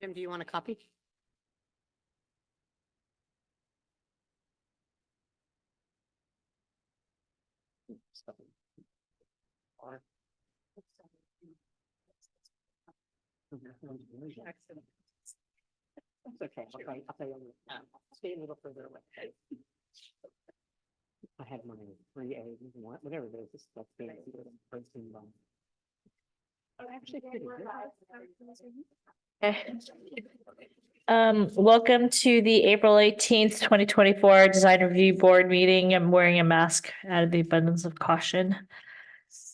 Jim, do you want a copy? That's okay. I'll tell you. Stay a little further away. I had my 3A, whatever it is. That's the actually pretty good. Okay. Welcome to the April 18th, 2024 Design Review Board meeting. I'm wearing a mask out of the abundance of caution.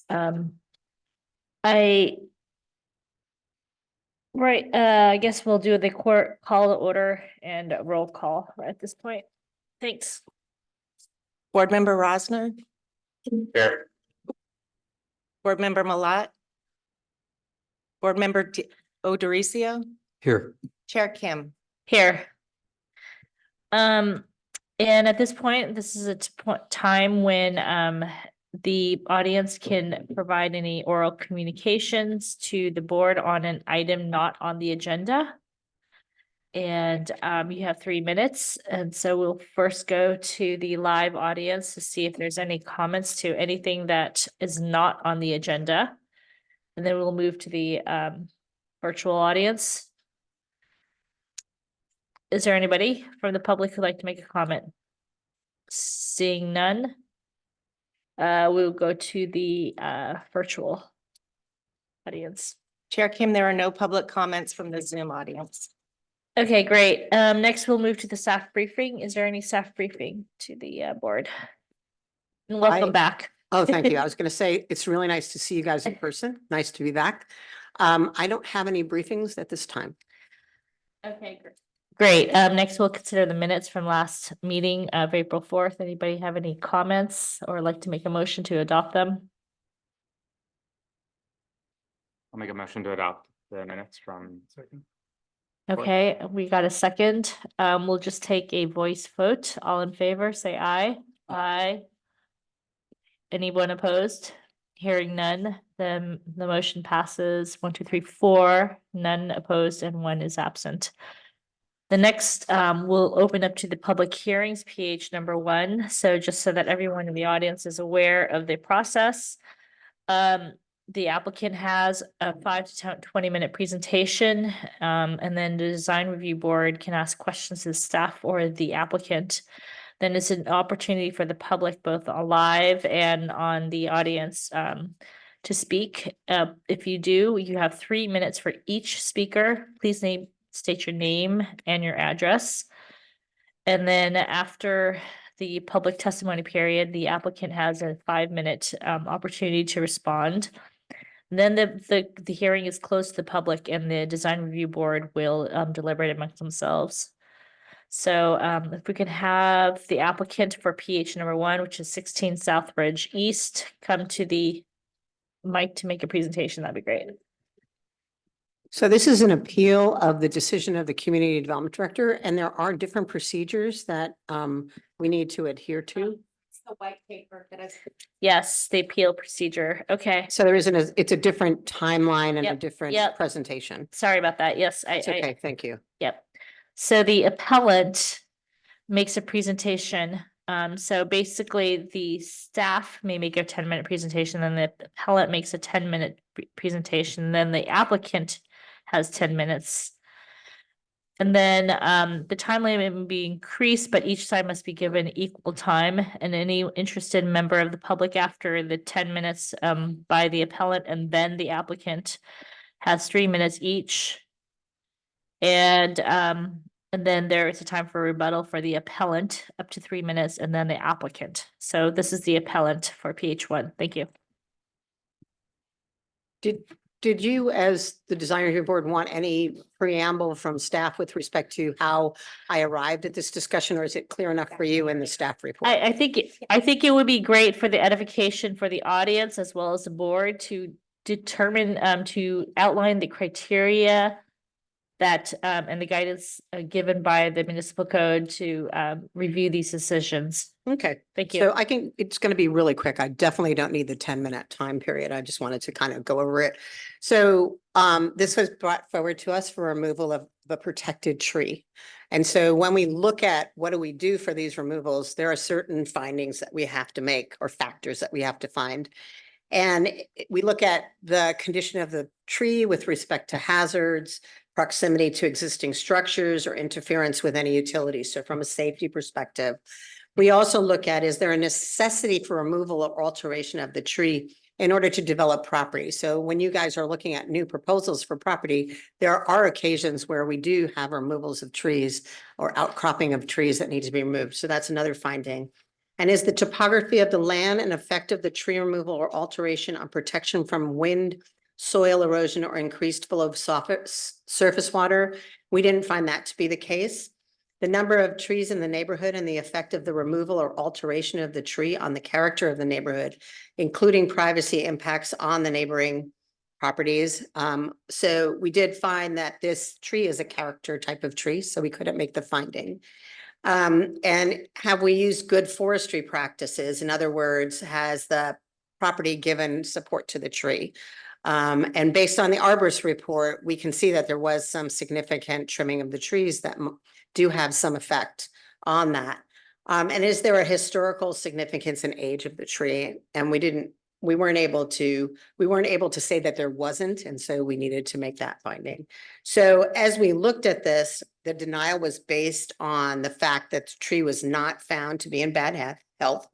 I guess we'll do the court call to order and a roll call at this point. Thanks. Board Member Rosner, Here. Board Member Malat, Board Member O'Dorisio, Here. Chair Kim. Here. And at this point, this is a time when the audience can provide any oral communications to the board on an item not on the agenda. And you have 3 minutes, and so we'll first go to the live audience to see if there's any comments to anything that is not on the agenda. And then we'll move to the virtual audience. Is there anybody from the public who'd like to make a comment? Seeing none. We'll go to the virtual audience. Chair Kim, there are no public comments from the Zoom audience. Okay, great. Next we'll move to the staff briefing. Is there any staff briefing to the board? And welcome back. Oh, thank you. I was going to say, it's really nice to see you guys in person. Nice to be back. I don't have any briefings at this time. Okay, great. Next we'll consider the minutes from last meeting of April 4th. Anybody have any comments or like to make a motion to adopt them? I'll make a motion to adopt the minutes from. Okay, we got a second. We'll just take a voice vote. All in favor, say aye. Aye. Anyone opposed? Hearing none, then the motion passes 1, 2, 3, 4, none opposed, and 1 is absent. The next, we'll open up to the public hearings, PH number 1. So just so that everyone in the audience is aware of the process. The applicant has a 5 to 20-minute presentation, and then the design review board can ask questions to the staff or the applicant. Then it's an opportunity for the public, both alive and on the audience, to speak. If you do, you have 3 minutes for each speaker. Please state your name and your address. And then after the public testimony period, the applicant has a 5-minute opportunity to respond. Then the hearing is closed to the public and the design review board will deliberate amongst themselves. So if we could have the applicant for PH number 1, which is 16 Southbridge East, come to the mic to make a presentation, that'd be great. So this is an appeal of the decision of the community development director, and there are different procedures that we need to adhere to. It's the white paper that is. Yes, the appeal procedure. Okay, So there isn't it's a different timeline and a Yep, different yep. presentation. sorry about that. Yes, It's okay, thank you. Yep. So the appellant makes a presentation. So basically the staff may make a 10-minute presentation, then the appellant makes a 10-minute presentation, then the applicant has 10 minutes. And then the time limit may be increased, but each side must be given equal time. And any interested member of the public after the 10 minutes by the appellant and then the applicant has 3 minutes each. And then there is a time for rebuttal for the appellant up to 3 minutes and then the applicant. So this is the appellant for PH1. Thank you. Did you, as the design review board, want any preamble from staff with respect to how I arrived at this discussion, or is it clear enough for you in the staff report? I think it would be great for the edification for the audience as well as the board to determine to outline the criteria that and the guidance given by the municipal code to review these decisions. Okay, Thank you. so it's going to be really quick. I definitely don't need the 10-minute time period. I just wanted to kind of go over it. So this was brought forward to us for removal of a protected tree. And so when we look at what do we do for these removals, there are certain findings that we have to make or factors that we have to find. And we look at the condition of the tree with respect to hazards, proximity to existing structures, or interference with any utilities. So from a safety perspective, we also look at, is there a necessity for removal or alteration of the tree in order to develop property? So when you guys are looking at new proposals for property, there are occasions where we do have removals of trees or outcropping of trees that need to be removed. So that's another finding. And is the topography of the land an effect of the tree removal or alteration on protection from wind, soil erosion, or increased flow of surface water? We didn't find that to be the case. The number of trees in the neighborhood and the effect of the removal or alteration of the tree on the character of the neighborhood, including privacy impacts on the neighboring properties. So we did find that this tree is a character type of tree, so we couldn't make the finding. And have we used good forestry practices? In other words, has the property given support to the tree? And based on the arborist report, we can see that there was some significant trimming of the trees that do have some effect on that. And is there a historical significance and age of the tree? And we weren't able to say that there wasn't, and so we needed to make that finding. So as we looked at this, the denial was based on the fact that the tree was not found to be in bad health.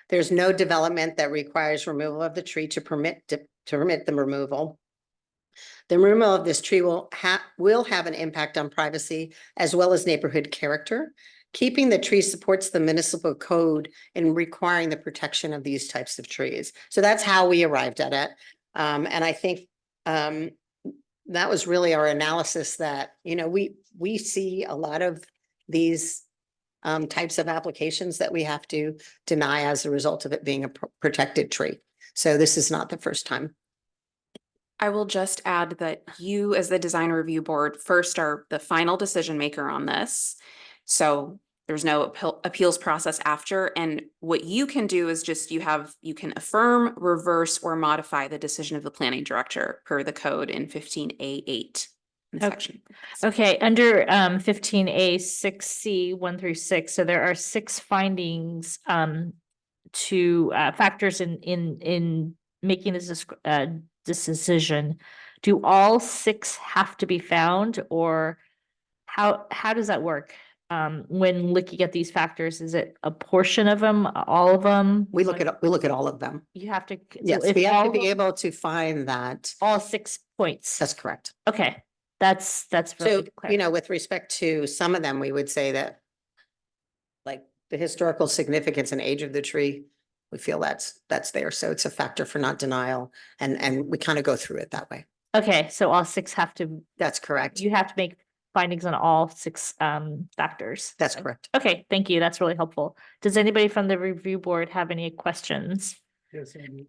There's no development that requires removal of the tree to permit the removal. The removal of this tree will have an impact on privacy as well as neighborhood character. Keeping the tree supports the municipal code in requiring the protection of these types of trees. So that's how we arrived at it. And I think that was really our analysis that, we see a lot of these types of applications that we have to deny as a result of it being a protected tree. So this is not the first time. I will just add that you, as the design review board, first are the final decision maker on this. So there's no appeals process after. And what you can do is just you can affirm, reverse, or modify the decision of the planning director per the code in 15A8 in the Okay. section. Okay, under 15A 6C 1 through 6, so there are 6 findings to factors in making this decision. Do all 6 have to be found, or how does that work? When looking at these factors, is it a portion of them, all of them? We look at all of them. You have to. so Yes, if we have to all be of- able to find that. all 6 points. That's correct. Okay, that's So, really clear. with respect to some of them, we would say that like the historical significance and age of the tree, we feel that's there. So it's a factor for not denial. And we kind of go through it that way. Okay, so all 6 have to, That's correct. you have to make findings on all 6 factors. That's correct. Okay, thank you. That's really helpful. Does anybody from the review board have any questions? Yes, Andy.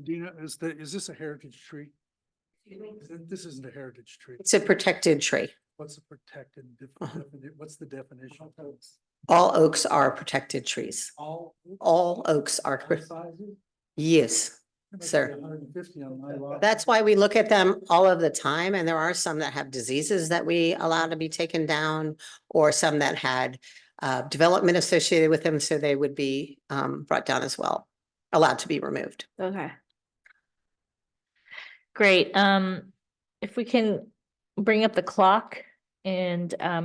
Dina, is this a heritage tree? This isn't a heritage tree. It's a protected tree. What's the protected, what's the definition? All oaks are protected trees. All Oaks are, sizes? yes. There must be Sir. 150 on my lot. That's why we look at them all of the time, and there are some that have diseases that we allow to be taken down, or some that had development associated with them, so they would be brought down as well, allowed to be removed. Okay. Great. If we can bring up the clock, and I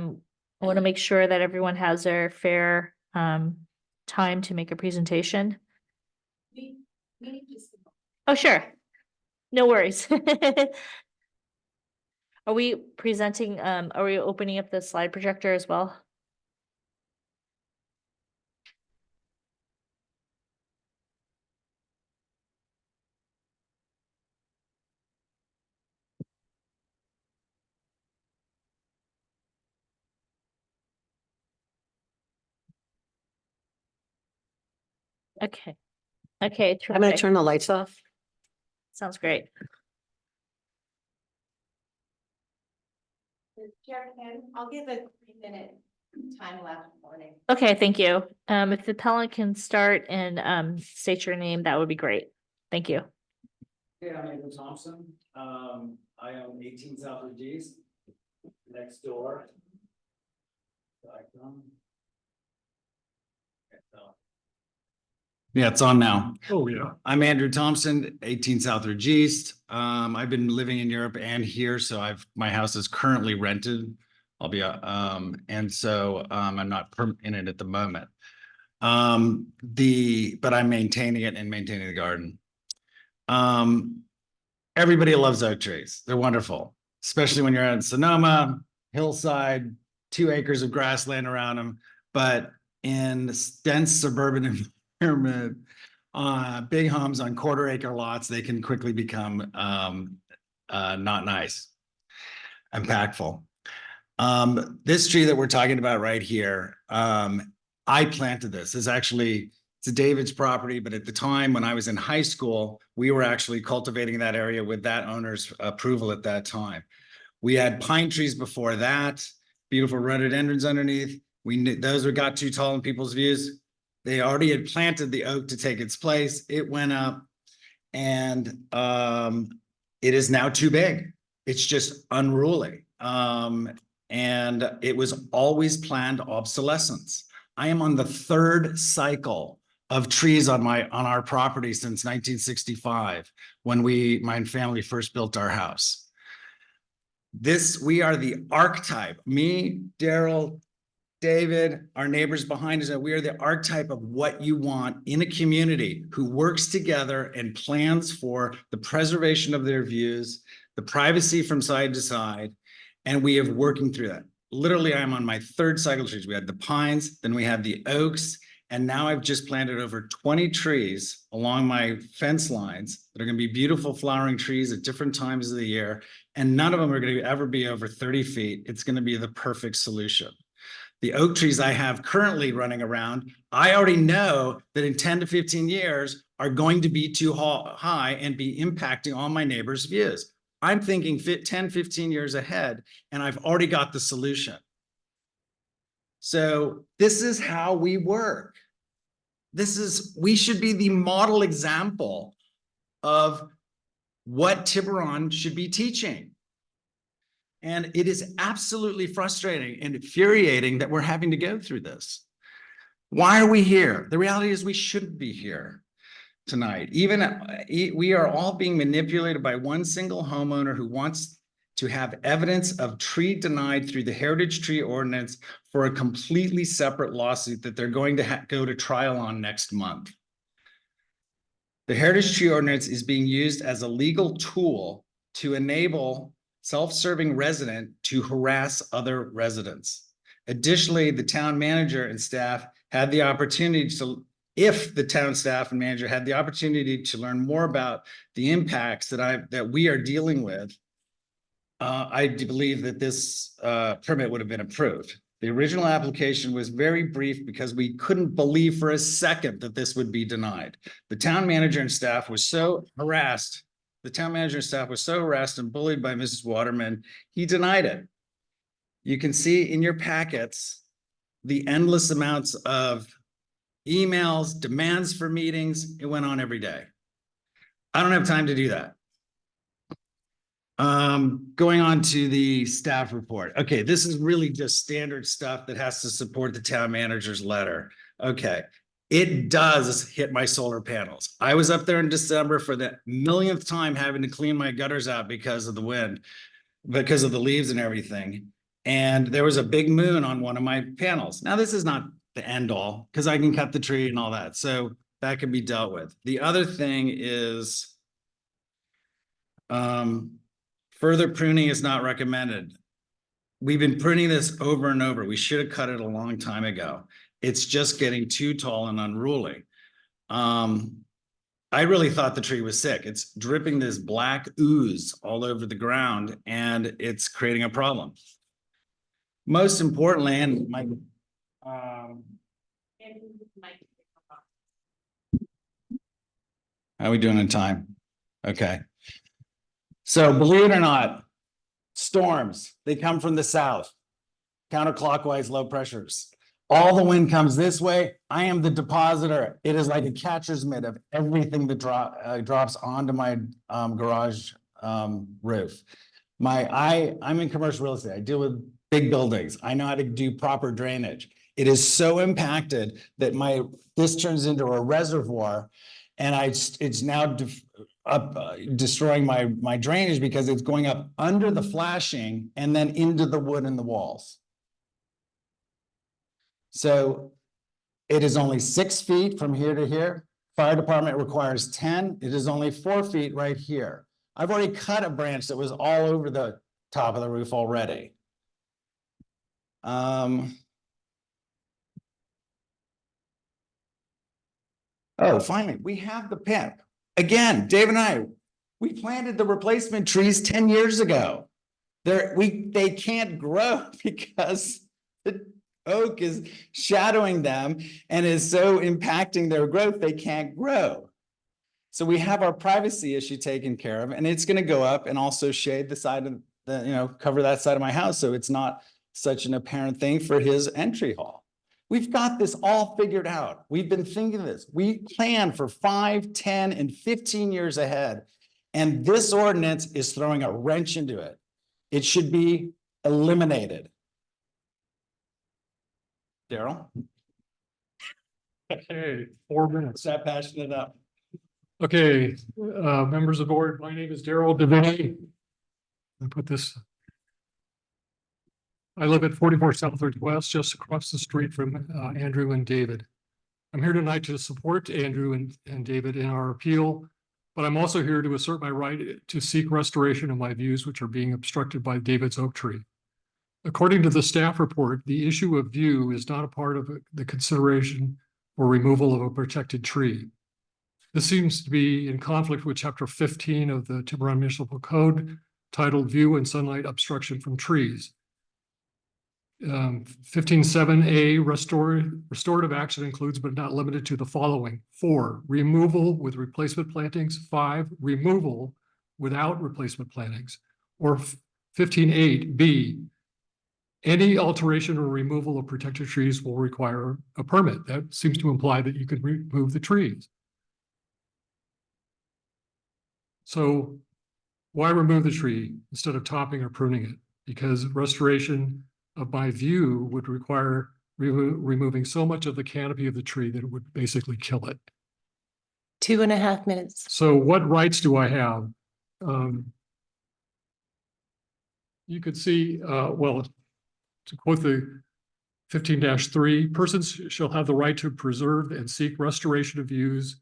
want to make sure that everyone has their fair time to make a presentation. Oh, sure. No worries. Are we presenting, are we opening up the slide projector as well? Okay. Okay, I'm gonna terrific. turn the lights off. Sounds great. I'll give a 3-minute time left warning. Okay, thank you. If the appellant can start and state your name, that would be great. Thank you. Yeah, I'm Andrew Thompson. I own 18 Southwood East, next door. Yeah, it's on now. Oh, yeah. I'm Andrew Thompson, 18 Southwood East. I've been living in Europe and here, so my house is currently rented. I'm not in it at the moment. But I'm maintaining it and maintaining the garden. Everybody loves oak trees. They're wonderful, especially when you're out in Sonoma, hillside, 2 acres of grassland around them. But in dense suburban environment, big homes on 1/4 acre lots, they can quickly become not nice, impactful. This tree that we're talking about right here, I planted this. It's David's property, but at the time when I was in high school, we were actually cultivating that area with that owner's approval at that time. We had pine trees before that, beautiful rhododendrons underneath. We knew those got too tall in people's views. They already had planted the oak to take its place. It went up and it is now too big. It's just unruly. And it was always planned obsolescence. I am on the 3rd cycle of trees on our property since 1965, when my family first built our house. We are the archetype, me, Daryl, David, our neighbors behind us, we are the archetype of what you want in a community who works together and plans for the preservation of their views, the privacy from side to side, and we are working through that. Literally, I'm on my 3rd cycle of trees. We had the pines, then we have the oaks, and now I've just planted over 20 trees along my fence lines that are going to be beautiful flowering trees at different times of the year, and none of them are going to ever be over 30 feet. It's going to be the perfect solution. The oak trees I have currently running around, I already know that in 10 to 15 years are going to be too high and be impacting all my neighbors' views. I'm thinking 10, 15 years ahead, and I've already got the solution. So this is how we work. We should be the model example of what Tiburon should be teaching. And it is absolutely frustrating and infuriating that we're having to go through this. Why are we here? The reality is we shouldn't be here tonight. We are all being manipulated by one single homeowner who wants to have evidence of tree denied through the Heritage Tree Ordinance for a completely separate lawsuit that they're going to go to trial on next month. The Heritage Tree Ordinance is being used as a legal tool to enable self-serving resident to harass other residents. Additionally, the town manager and staff had the opportunity to, if the town staff and manager had the opportunity to learn more about the impacts that we are dealing with, I believe that this permit would have been approved. The original application was very brief because we couldn't believe for a second that this would be denied. The town manager and staff was so harassed. The town manager and staff was so harassed and bullied by Mrs. Waterman, he denied it. You can see in your packets the endless amounts of emails, demands for meetings. It went on every day. I don't have time to do that. Going on to the staff report. Okay, this is really just standard stuff that has to support the town manager's letter. Okay, it does hit my solar panels. I was up there in December for the millionth time having to clean my gutters out because of the wind, because of the leaves and everything. And there was a big moon on one of my panels. Now, this is not the end all because I can cut the tree and all that. So that can be dealt with. The other thing is further pruning is not recommended. We've been pruning this over and over. We should have cut it a long time ago. It's just getting too tall and unruly. I really thought the tree was sick. It's dripping this black ooze all over the ground and it's creating a problem. Most importantly, and my, how are we doing in time? Okay. So believe it or not, storms, they come from the south, counterclockwise low pressures. All the wind comes this way. I am the depositor. It is like a catcher's mitt of everything that drops onto my garage roof. I'm in commercial real estate. I deal with big buildings. I know how to do proper drainage. It is so impacted that this turns into a reservoir, and it's now destroying my drainage because it's going up under the flashing and then into the wood and the walls. So it is only 6 feet from here to here. Fire department requires 10. It is only 4 feet right here. I've already cut a branch that was all over the top of the roof already. Oh, finally, we have the PIP. Again, Dave and I, we planted the replacement trees 10 years ago. They can't grow because the oak is shadowing them and is so impacting their growth, they can't grow. So we have our privacy issue taken care of, and it's gonna go up and also shade the side of cover that side of my house, so it's not such an apparent thing for his entry hall. We've got this all figured out. We've been thinking this. We plan for 5, 10, and 15 years ahead, and this ordinance is throwing a wrench into it. It should be eliminated. Daryl? Okay, 4 minutes. Stop passionate up. Okay, members of the board, my name is Daryl Devaney. I put this. I live at 44 South West, just across the street from Andrew and David. I'm here tonight to support Andrew and David in our appeal, but I'm also here to assert my right to seek restoration of my views, which are being obstructed by David's oak tree. According to the staff report, the issue of view is not a part of the consideration for removal of a protected tree. This seems to be in conflict with Chapter 15 of the Tiburon Municipal Code, titled View and Sunlight Obstruction from Trees. 15.7a, restorative action includes but not limited to the following: 4, removal with replacement plantings; 5, removal without replacement plantings; or 15.8b, any alteration or removal of protected trees will require a permit. That seems to imply that you could remove the trees. So why remove the tree instead of topping or pruning it? Because restoration of my view would require removing so much of the canopy of the tree that it would basically kill it. 2.5 minutes. So what rights do I have? You could see, well, to quote the 15-3, persons shall have the right to preserve and seek restoration of views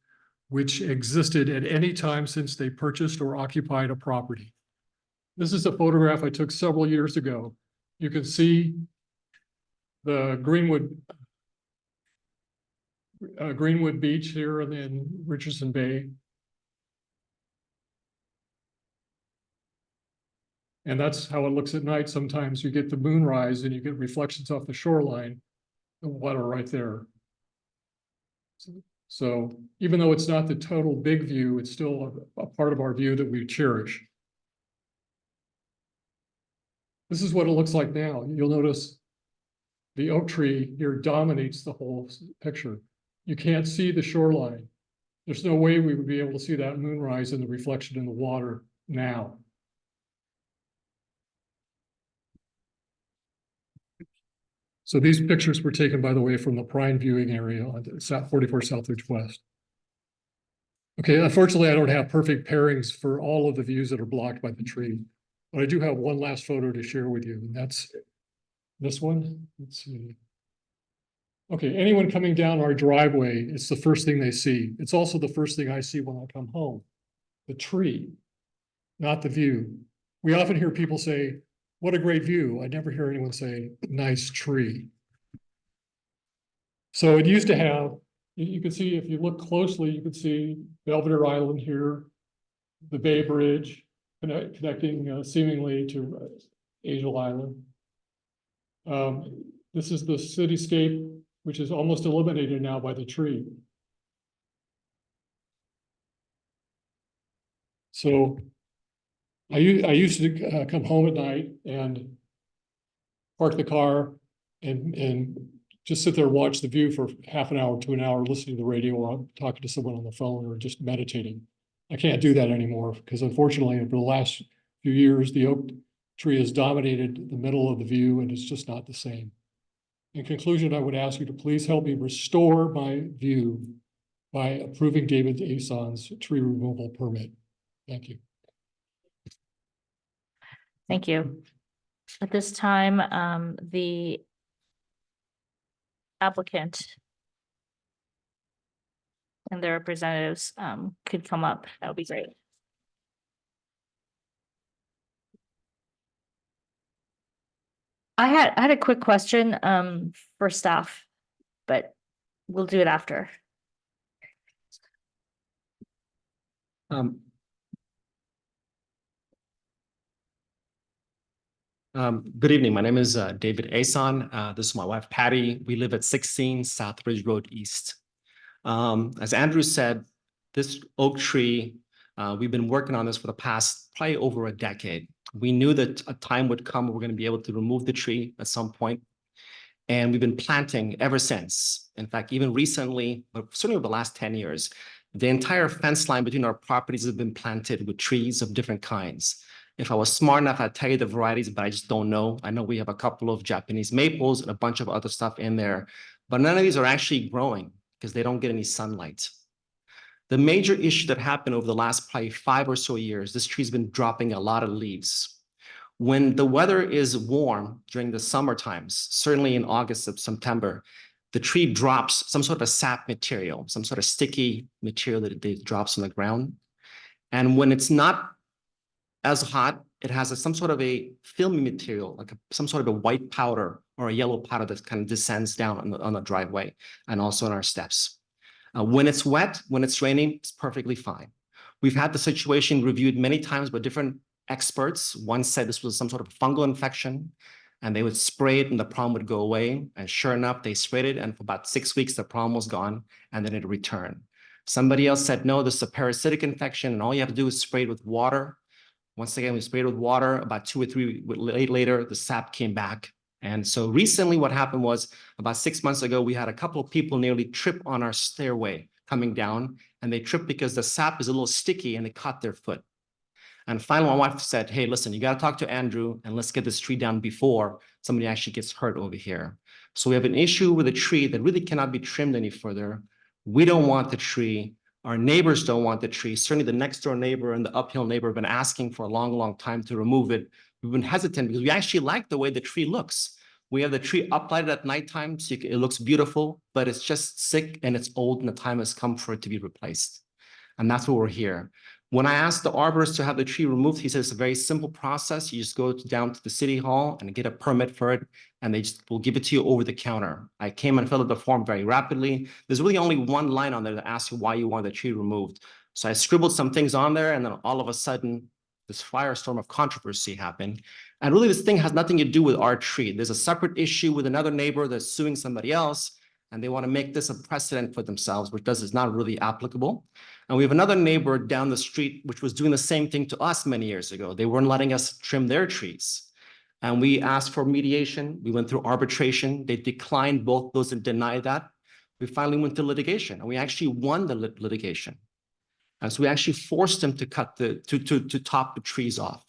which existed at any time since they purchased or occupied a property. This is a photograph I took several years ago. You can see the Greenwood Beach here in Richardson Bay. And that's how it looks at night. Sometimes you get the moonrise and you get reflections off the shoreline, the water right there. So even though it's not the total big view, it's still a part of our view that we cherish. This is what it looks like now. You'll notice the oak tree here dominates the whole picture. You can't see the shoreline. There's no way we would be able to see that moonrise and the reflection in the water now. So these pictures were taken, by the way, from the prime viewing area on 44 Southridge West. Okay, unfortunately, I don't have perfect pairings for all of the views that are blocked by the tree, but I do have one last photo to share with you, and that's this one. Let's see. Okay, anyone coming down our driveway, it's the first thing they see. It's also the first thing I see when I come home. The tree, not the view. We often hear people say, "What a great view." I never hear anyone say, "Nice tree." So it used to have, you can see, if you look closely, you can see Belvedere Island here, the Bay Bridge connecting seemingly to Angel Island. This is the cityscape, which is almost eliminated now by the tree. So I used to come home at night and park the car and just sit there and watch the view for half an hour to an hour, listening to the radio or talking to someone on the phone or just meditating. I can't do that anymore because unfortunately, over the last few years, the oak tree has dominated the middle of the view and it's just not the same. In conclusion, I would ask you to please help me restore my view by approving David Ason's tree removal permit. Thank you. Thank you. At this time, the applicant and their representatives could come up. That would be great. I had a quick question for staff, but we'll do it after. Good evening. My name is David Ason. This is my wife, Patty. We live at 16 South Ridge Road East. As Andrew said, this oak tree, we've been working on this for the past probably over a decade. We knew that a time would come where we're going to be able to remove the tree at some point. And we've been planting ever since. In fact, even recently, but certainly over the last 10 years, the entire fence line between our properties has been planted with trees of different kinds. If I was smart enough, I'd tell you the varieties, but I just don't know. I know we have a couple of Japanese maples and a bunch of other stuff in there, but none of these are actually growing because they don't get any sunlight. The major issue that happened over the last probably 5 or so years, this tree's been dropping a lot of leaves. When the weather is warm during the summer times, certainly in August and September, the tree drops some sort of a sap material, some sort of sticky material that it drops on the ground. And when it's not as hot, it has some sort of a filmy material, like some sort of a white powder or a yellow powder that kind of descends down on the driveway and also on our steps. When it's wet, when it's raining, it's perfectly fine. We've had the situation reviewed many times by different experts. One said this was some sort of fungal infection and they would spray it and the problem would go away. And sure enough, they sprayed it and for about 6 weeks, the problem was gone and then it returned. Somebody else said, no, this is a parasitic infection and all you have to do is spray it with water. Once again, we sprayed with water. About 2 or 3 weeks later, the sap came back. And so recently what happened was about 6 months ago, we had a couple of people nearly trip on our stairway coming down, and they tripped because the sap is a little sticky and they caught their foot. And finally, my wife said, hey, listen, you got to talk to Andrew and let's get this tree down before somebody actually gets hurt over here. So we have an issue with a tree that really cannot be trimmed any further. We don't want the tree. Our neighbors don't want the tree. Certainly the next door neighbor and the uphill neighbor have been asking for a long, long time to remove it. We've been hesitant because we actually like the way the tree looks. We have the tree uplighted at nighttime, so it looks beautiful, but it's just sick and it's old and the time has come for it to be replaced. And that's why we're here. When I asked the arborist to have the tree removed, he says it's a very simple process. You just go down to the city hall and get a permit for it, and they just will give it to you over the counter. I came and filled out the form very rapidly. There's really only one line on there that asks you why you want the tree removed. So I scribbled some things on there, and then all of a sudden, this firestorm of controversy happened. And really, this thing has nothing to do with our tree. There's a separate issue with another neighbor that's suing somebody else, and they want to make this a precedent for themselves, which is not really applicable. And we have another neighbor down the street, which was doing the same thing to us many years ago. They weren't letting us trim their trees. And we asked for mediation. We went through arbitration. They declined both those and denied that. We finally went to litigation, and we actually won the litigation. And so we actually forced them to cut to top the trees off.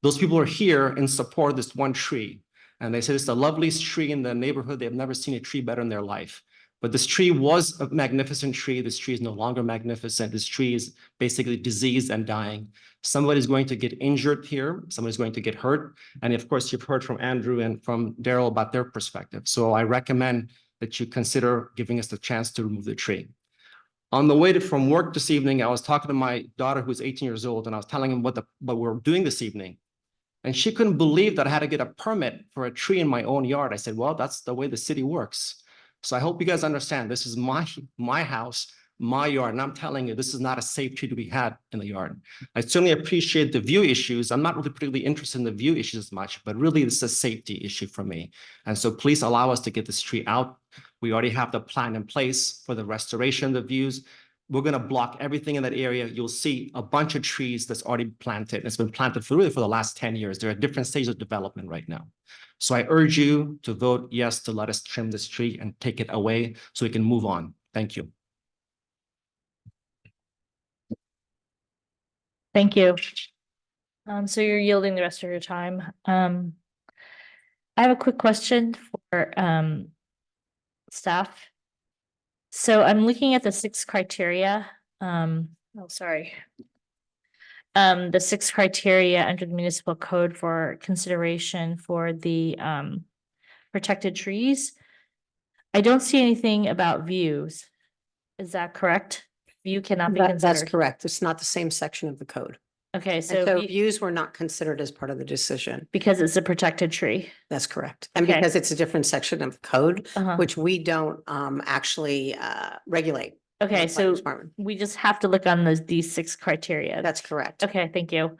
Those people are here in support of this one tree. And they said it's the loveliest tree in the neighborhood. They've never seen a tree better in their life. But this tree was a magnificent tree. This tree is no longer magnificent. This tree is basically diseased and dying. Somebody's going to get injured here. Somebody's going to get hurt. And of course, you've heard from Andrew and from Daryl about their perspective. So I recommend that you consider giving us the chance to remove the tree. On the way from work this evening, I was talking to my daughter who's 18 years old, and I was telling him what we're doing this evening. And she couldn't believe that I had to get a permit for a tree in my own yard. I said, well, that's the way the city works. So I hope you guys understand, this is my house, my yard, and I'm telling you, this is not a safe tree to be had in the yard. I certainly appreciate the view issues. I'm not really particularly interested in the view issues as much, but really this is a safety issue for me. And so please allow us to get this tree out. We already have the plan in place for the restoration of the views. we're gonna block everything in that area. You'll see a bunch of trees that's already planted. It's been planted for really for the last 10 years. They're at different stages of development right now. So I urge you to vote yes to let us trim this tree and take it away so we can move on. Thank you. Thank you. So you're yielding the rest of your time. I have a quick question for staff. So I'm looking at the 6 criteria. The 6 criteria under the municipal code for consideration for the protected trees. I don't see anything about views. Is that correct? View cannot be That's considered. correct. It's not the same section of the code. Okay, And so so views were not considered as part of the decision. because it's a protected tree. That's correct. And Okay. because it's a different section of the code, Uh-huh. which we don't actually regulate. Okay, Planning so Department. we just have to look on these 6 criteria. That's correct. Okay, thank you.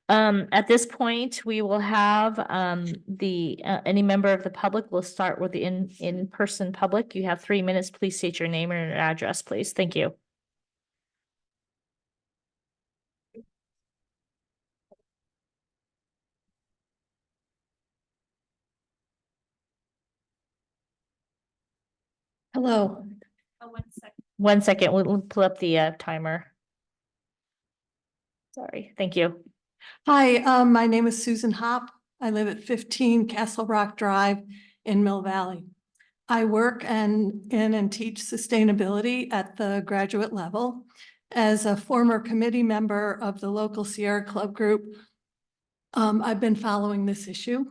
At this point, we will have any member of the public. We'll start with the in-person public. You have 3 minutes. Please state your name and your address, please. Thank you. Hello. 1 second, we'll pull up the timer. Sorry, thank you. Hi, my name is Susan Hopp. I live at 15 Castle Rock Drive in Mill Valley. I work in and teach sustainability at the graduate level. As a former committee member of the local Sierra Club group, I've been following this issue.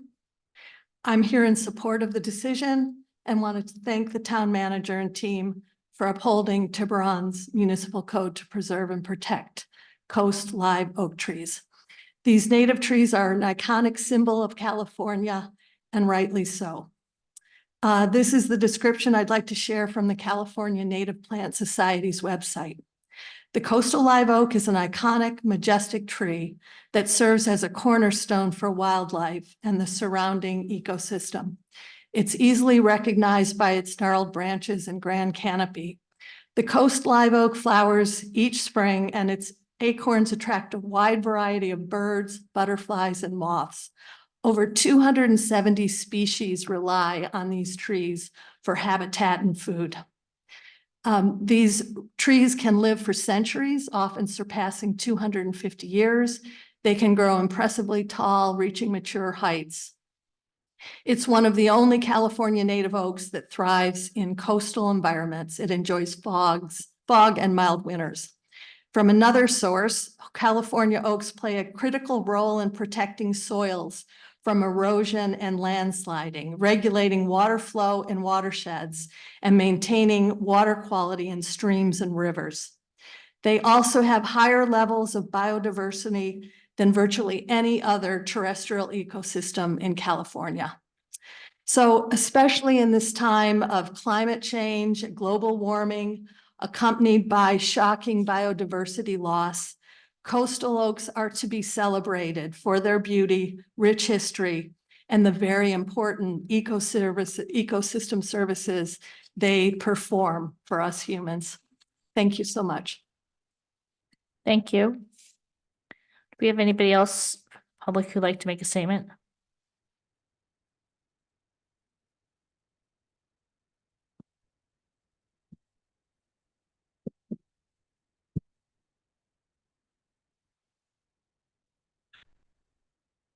I'm here in support of the decision and wanted to thank the town manager and team for upholding Tiburon's municipal code to preserve and protect coast live oak trees. These native trees are an iconic symbol of California, and rightly so. This is the description I'd like to share from the California Native Plant Society's website. The coastal live oak is an iconic, majestic tree that serves as a cornerstone for wildlife and the surrounding ecosystem. It's easily recognized by its gnarled branches and grand canopy. The coast live oak flowers each spring, and its acorns attract a wide variety of birds, butterflies, and moths. Over 270 species rely on these trees for habitat and food. These trees can live for centuries, often surpassing 250 years. They can grow impressively tall, reaching mature heights. It's one of the only California native oaks that thrives in coastal environments. It enjoys fog and mild winters. From another source, California oaks play a critical role in protecting soils from erosion and landsliding, regulating water flow in watersheds, and maintaining water quality in streams and rivers. They also have higher levels of biodiversity than virtually any other terrestrial ecosystem in California. So especially in this time of climate change, global warming, accompanied by shocking biodiversity loss, coastal oaks are to be celebrated for their beauty, rich history, and the very important ecosystem services they perform for us humans. Thank you so much. Thank you. Do we have anybody else, public, who'd like to make a statement?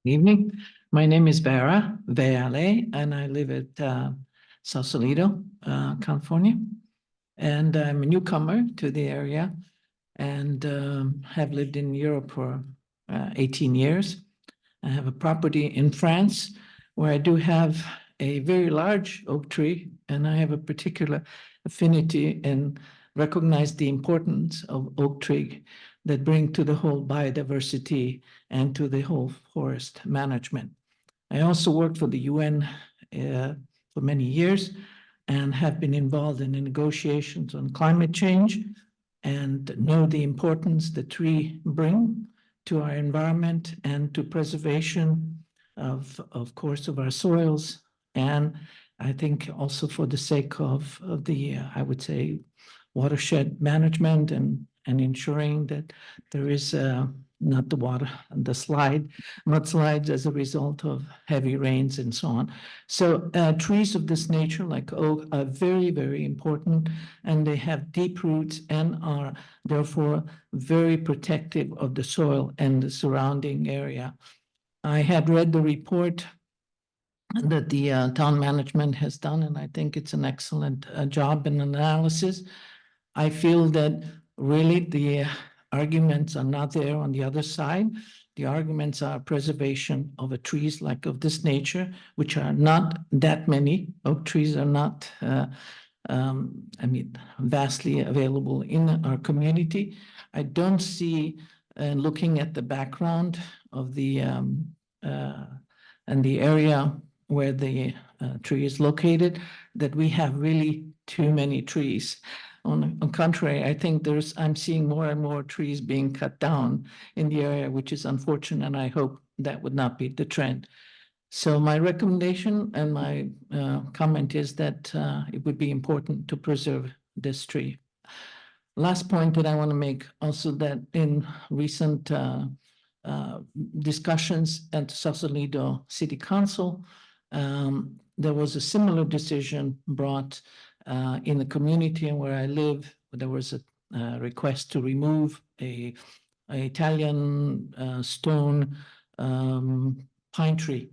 Evening. My name is Vera Veale, and I live at Sausalito, California. And I'm a newcomer to the area and have lived in Europe for 18 years. I have a property in France where I do have a very large oak tree, and I have a particular affinity and recognize the importance of oak tree that bring to the whole biodiversity and to the whole forest management. I also worked for the UN for many years and have been involved in the negotiations on climate change and know the importance the tree bring to our environment and to preservation of course, of our soils. And I think also for the sake of the, I would say, watershed management and ensuring that there is not the water, the mudslides as a result of heavy rains and so on. So trees of this nature, like oak, are very, very important, and they have deep roots and are therefore very protective of the soil and the surrounding area. I had read the report that the town management has done, and I think it's an excellent job and analysis. I feel that really the arguments are not there on the other side. The arguments are preservation of a trees like of this nature, which are not that many. Oak trees are not, vastly available in our community. I don't see, looking at the background of the and the area where the tree is located, that we have really too many trees. On the contrary, I think I'm seeing more and more trees being cut down in the area, which is unfortunate, and I hope that would not be the trend. So my recommendation and my comment is that it would be important to preserve this tree. Last point that I want to make also, that in recent discussions at Sausalito City Council, there was a similar decision brought in the community where I live. There was a request to remove a Italian stone pine tree.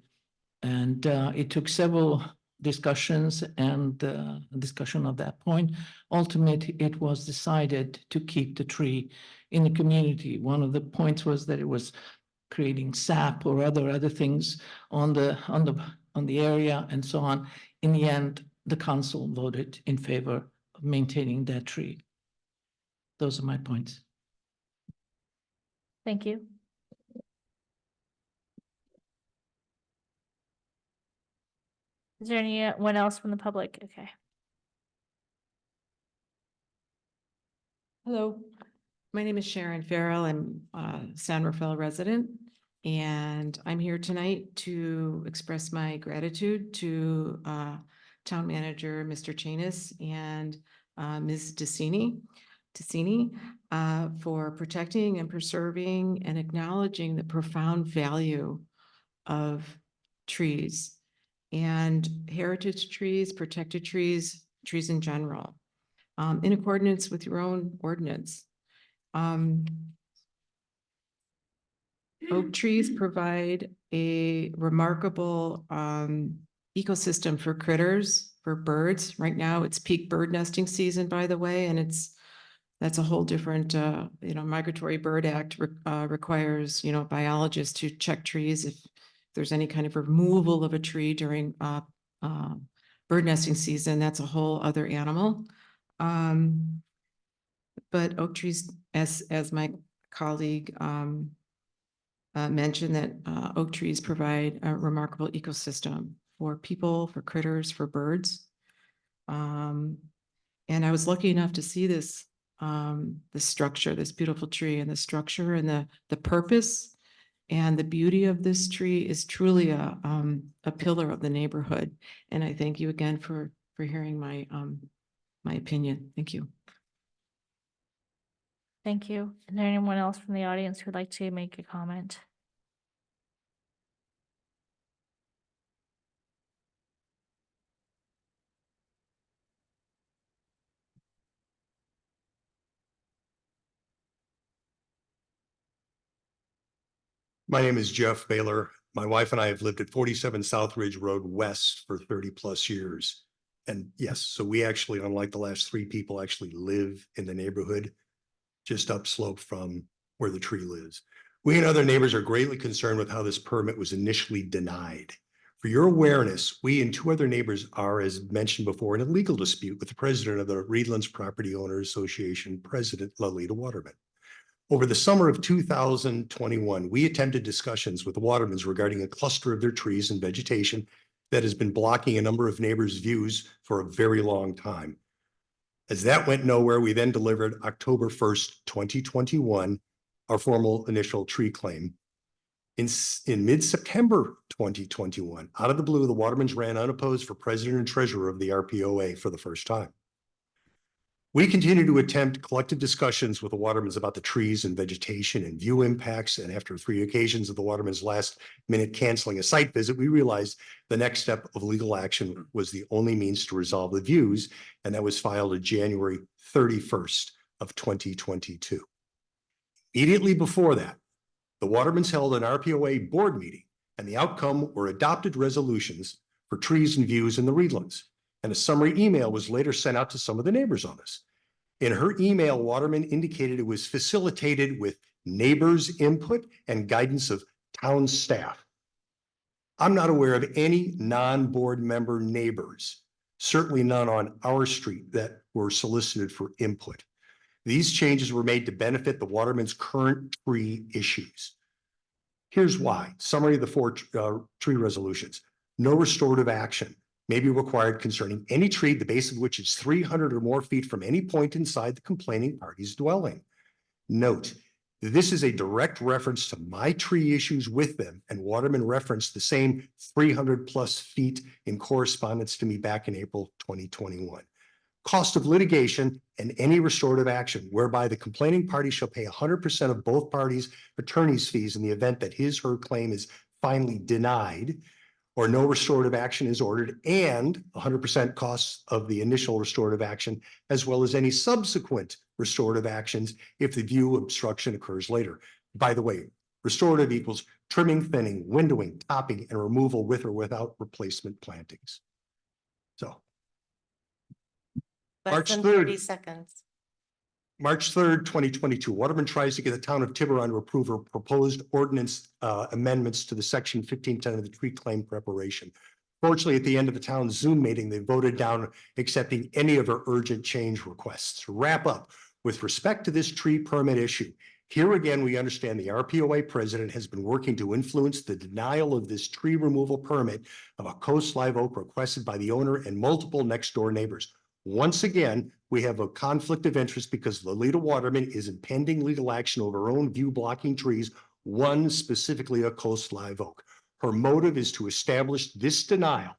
And it took several discussions and discussion of that point. Ultimately, it was decided to keep the tree in the community. One of the points was that it was creating sap or other things on the area and so on. In the end, the council voted in favor of maintaining that tree. Those are my points. Thank you. Is there anyone else from the public? Okay. Hello, my name is Sharon Farrell. I'm a San Rafael resident, and I'm here tonight to express my gratitude to Town Manager Mr. Chanis and Ms. Ticini for protecting and preserving and acknowledging the profound value of trees and heritage trees, protected trees, trees in general, in accordance with your own ordinance. Oak trees provide a remarkable ecosystem for critters, for birds. Right now, it's peak bird nesting season, by the way, and that's a whole different, Migratory Bird Act requires, biologists to check trees if there's any kind of removal of a tree during bird nesting season. That's a whole other animal. But oak trees, as my colleague mentioned, that oak trees provide a remarkable ecosystem for people, for critters, for birds. And I was lucky enough to see this structure, this beautiful tree, and the structure and the purpose and the beauty of this tree is truly a pillar of the neighborhood. And I thank you again for hearing my opinion. Thank you. Thank you. Is there anyone else from the audience who would like to make a comment? My name is Jeff Baylor. My wife and I have lived at 47 South Ridge Road West for 30 plus years. And yes, so we actually, unlike the last three people, actually live in the neighborhood just upslope from where the tree lives. We and other neighbors are greatly concerned with how this permit was initially denied. For your awareness, we and two other neighbors are, as mentioned before, in a legal dispute with the president of the Reedlands Property Owners Association, President Lalita Waterman. Over the summer of 2021, we attempted discussions with the Watermans regarding a cluster of their trees and vegetation that has been blocking a number of neighbors' views for a very long time. As that went nowhere, we then delivered October 1st, 2021, our formal initial tree claim. In mid-September 2021, out of the blue, the Watermans ran unopposed for president and treasurer of the RPOA for the first time. We continue to attempt collective discussions with the Watermans about the trees and vegetation and view impacts. And after 3 occasions of the Watermans last minute canceling a site visit, we realized the next step of legal action was the only means to resolve the views. And that was filed on January 31st of 2022. Immediately before that, the Watermans held an RPOA board meeting, and the outcome were adopted resolutions for trees and views in the Reedlands. And a summary email was later sent out to some of the neighbors on this. In her email, Waterman indicated it was facilitated with neighbors' input and guidance of town staff. I'm not aware of any non-board member neighbors, certainly none on our street, that were solicited for input. These changes were made to benefit the Waterman's current tree issues. Here's why. Summary of the 4 tree resolutions. No restorative action may be required concerning any tree the base of which is 300 or more feet from any point inside the complaining party's dwelling. Note, this is a direct reference to my tree issues with them, and Waterman referenced the same 300 plus feet in correspondence to me back in April 2021. Cost of litigation and any restorative action whereby the complaining party shall pay 100% of both parties' attorney's fees in the event that his/her claim is finally denied or no restorative action is ordered, and 100% costs of the initial restorative action, as well as any subsequent restorative actions if the view obstruction occurs later. By the way, restorative equals trimming, thinning, windowing, topping, and removal with or without replacement plantings. So Less March than 3rd. 30 seconds. March 3rd, 2022, Waterman tries to get the town of Tiburon to approve her proposed ordinance amendments to the section 1510 of the tree claim preparation. Fortunately, at the end of the town's Zoom meeting, they voted down accepting any of her urgent change requests. To wrap up, with respect to this tree permit issue, here again, we understand the RPOA president has been working to influence the denial of this tree removal permit of a coast live oak requested by the owner and multiple next door neighbors. Once again, we have a conflict of interest because Lolita Waterman is in pending legal action over her own view blocking trees, one specifically a coast live oak. Her motive is to establish this denial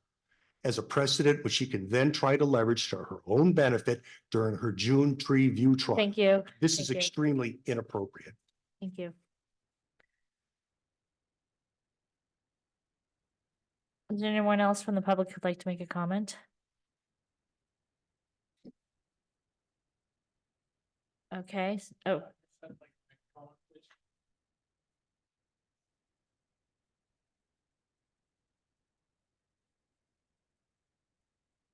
as a precedent, which she can then try to leverage to her own benefit during her June tree view trial. Thank you. This is Thank you. extremely inappropriate. Thank you. Is there anyone else from the public who'd like to make a comment? Okay, oh.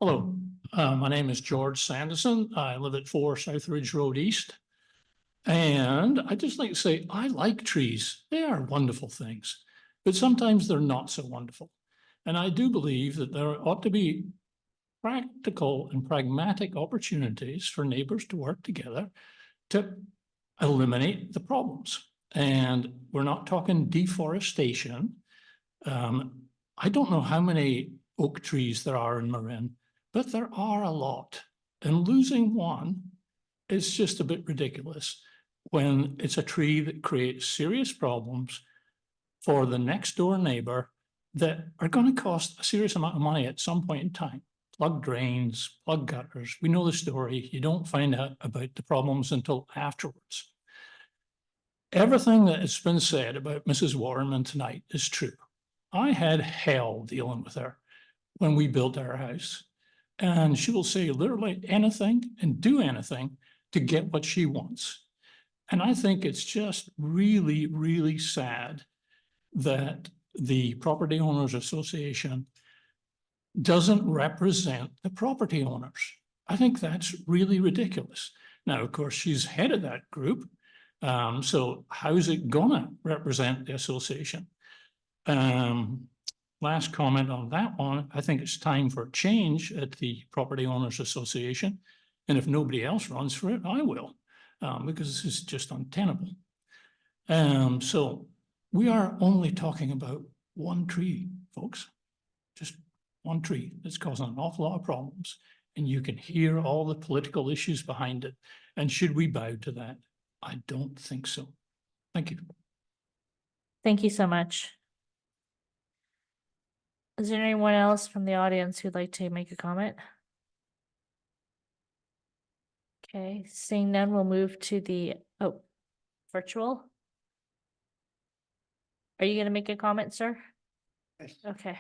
Hello, my name is George Sanderson. I live at 4 Southridge Road East. And I just like to say, I like trees. They are wonderful things, but sometimes they're not so wonderful. And I do believe that there ought to be practical and pragmatic opportunities for neighbors to work together to eliminate the problems. And we're not talking deforestation. I don't know how many oak trees there are in Marin, but there are a lot. And losing one is just a bit ridiculous when it's a tree that creates serious problems for the next door neighbor that are going to cost a serious amount of money at some point in time. Plug drains, plug gutters. We know the story. You don't find out about the problems until afterwards. Everything that has been said about Mrs. Waterman tonight is true. I had hell dealing with her when we built our house. And she will say literally anything and do anything to get what she wants. And I think it's just really, really sad that the Property Owners Association doesn't represent the property owners. I think that's really ridiculous. Now, of course, she's head of that group. So how's it gonna represent the association? Last comment on that one, I think it's time for a change at the Property Owners Association. And if nobody else runs for it, I will, because this is just untenable. So we are only talking about one tree, folks, just one tree that's causing an awful lot of problems. And you can hear all the political issues behind it. And should we bow to that? I don't think so. Thank you. Thank you so much. Is there anyone else from the audience who'd like to make a comment? Okay, seeing none, we'll move to the, virtual. Are you gonna make a comment, sir? Yes. Okay.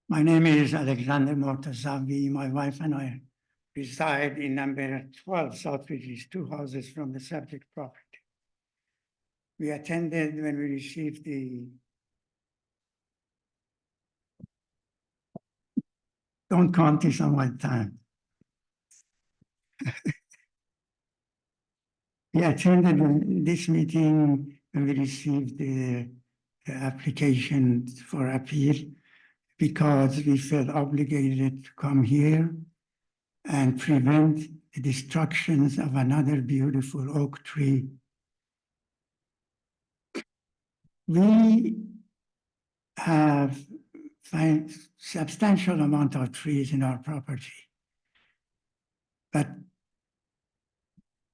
My name is Alexander Mortazavi. My wife and I reside in number 12 Southridge East, 2 houses from the subject property. We attended when we received the don't count this on my time. We attended this meeting when we received the application for appeal because we felt obligated to come here and prevent the destructions of another beautiful oak tree. We have found substantial amount of trees in our property, but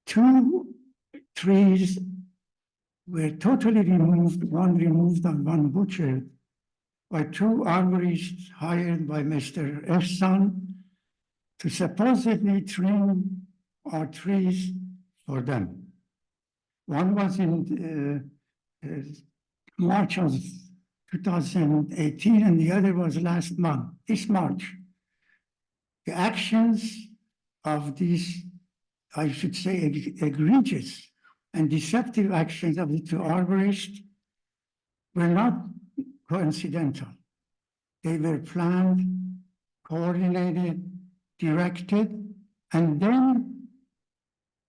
2 trees were totally removed, one removed and one butchered by 2 arborists hired by Mr. Efson to supposedly trim our trees for them. One was in March of 2018 and the other was last month, this March. The actions of these, I should say, egregious and deceptive actions of the 2 arborists were not coincidental. They were planned, coordinated, directed, and then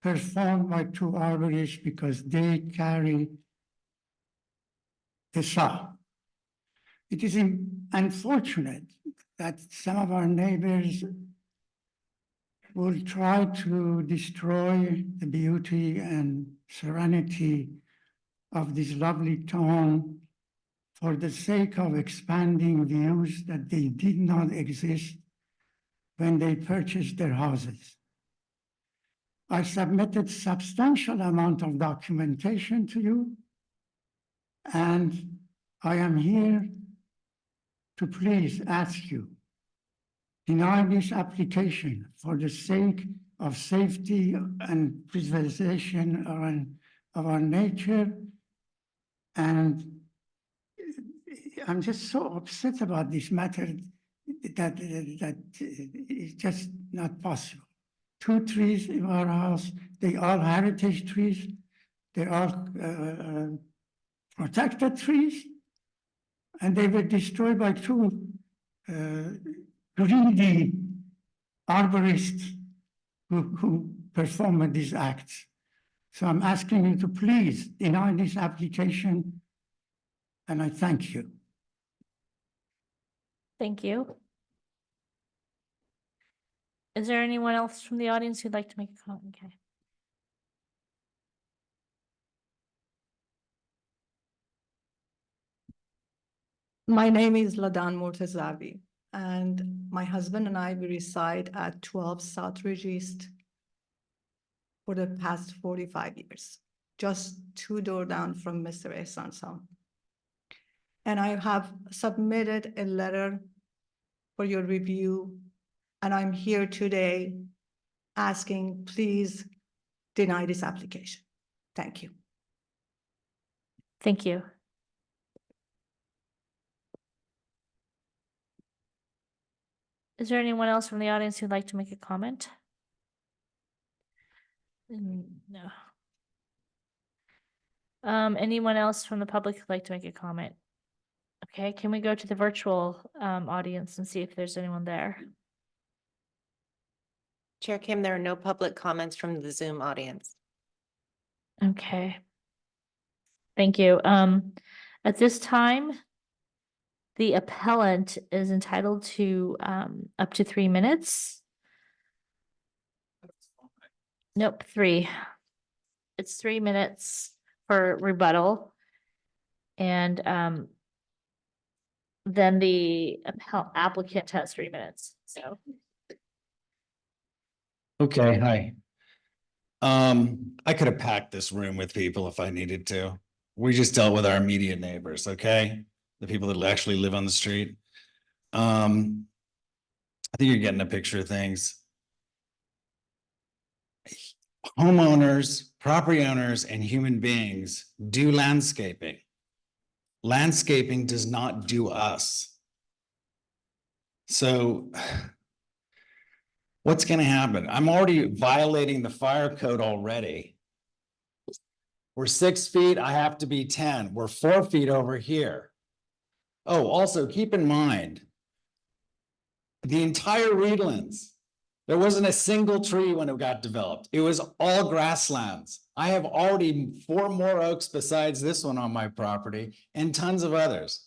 performed by 2 arborists because they carry the saw. It is unfortunate that some of our neighbors will try to destroy the beauty and serenity of this lovely town for the sake of expanding views that they did not exist when they purchased their houses. I submitted substantial amount of documentation to you, and I am here to please ask you, deny this application for the sake of safety and preservation of our nature. And I'm just so upset about this matter that it's just not possible. 2 trees in our house, they are heritage trees. They are protected trees, and they were destroyed by 2 greedy arborists who performed these acts. So I'm asking you to please deny this application, and I thank you. Thank you. Is there anyone else from the audience who'd like to make a comment? Okay. My name is Ladan Mortazavi, and my husband and I, we reside at 12 Southridge East for the past 45 years, just 2 doors down from Mr. Ehsan's home. And I have submitted a letter for your review, and I'm here today asking, please deny this application. Thank you. Thank you. Is there anyone else from the audience who'd like to make a comment? No. Anyone else from the public who'd like to make a comment? Okay, can we go to the virtual audience and see if there's anyone there? Chair Kim, there are no public comments from the Zoom audience. Okay. Thank you. At this time, the appellant is entitled to up to 3 minutes. Nope, 3. It's 3 minutes for rebuttal. And then the applicant has 3 minutes, so. Okay, hi. I could have packed this room with people if I needed to. We just dealt with our immediate neighbors, okay? the people that actually live on the street. I think you're getting a picture of things. Homeowners, property owners, and human beings do landscaping. Landscaping does not do us. So what's going to happen? I'm already violating the fire code already. We're 6 feet, I have to be 10. We're 4 feet over here. Oh, also keep in mind, the entire Reedlands, there wasn't a single tree when it got developed. It was all grasslands. I have already 4 more oaks besides this one on my property and tons of others.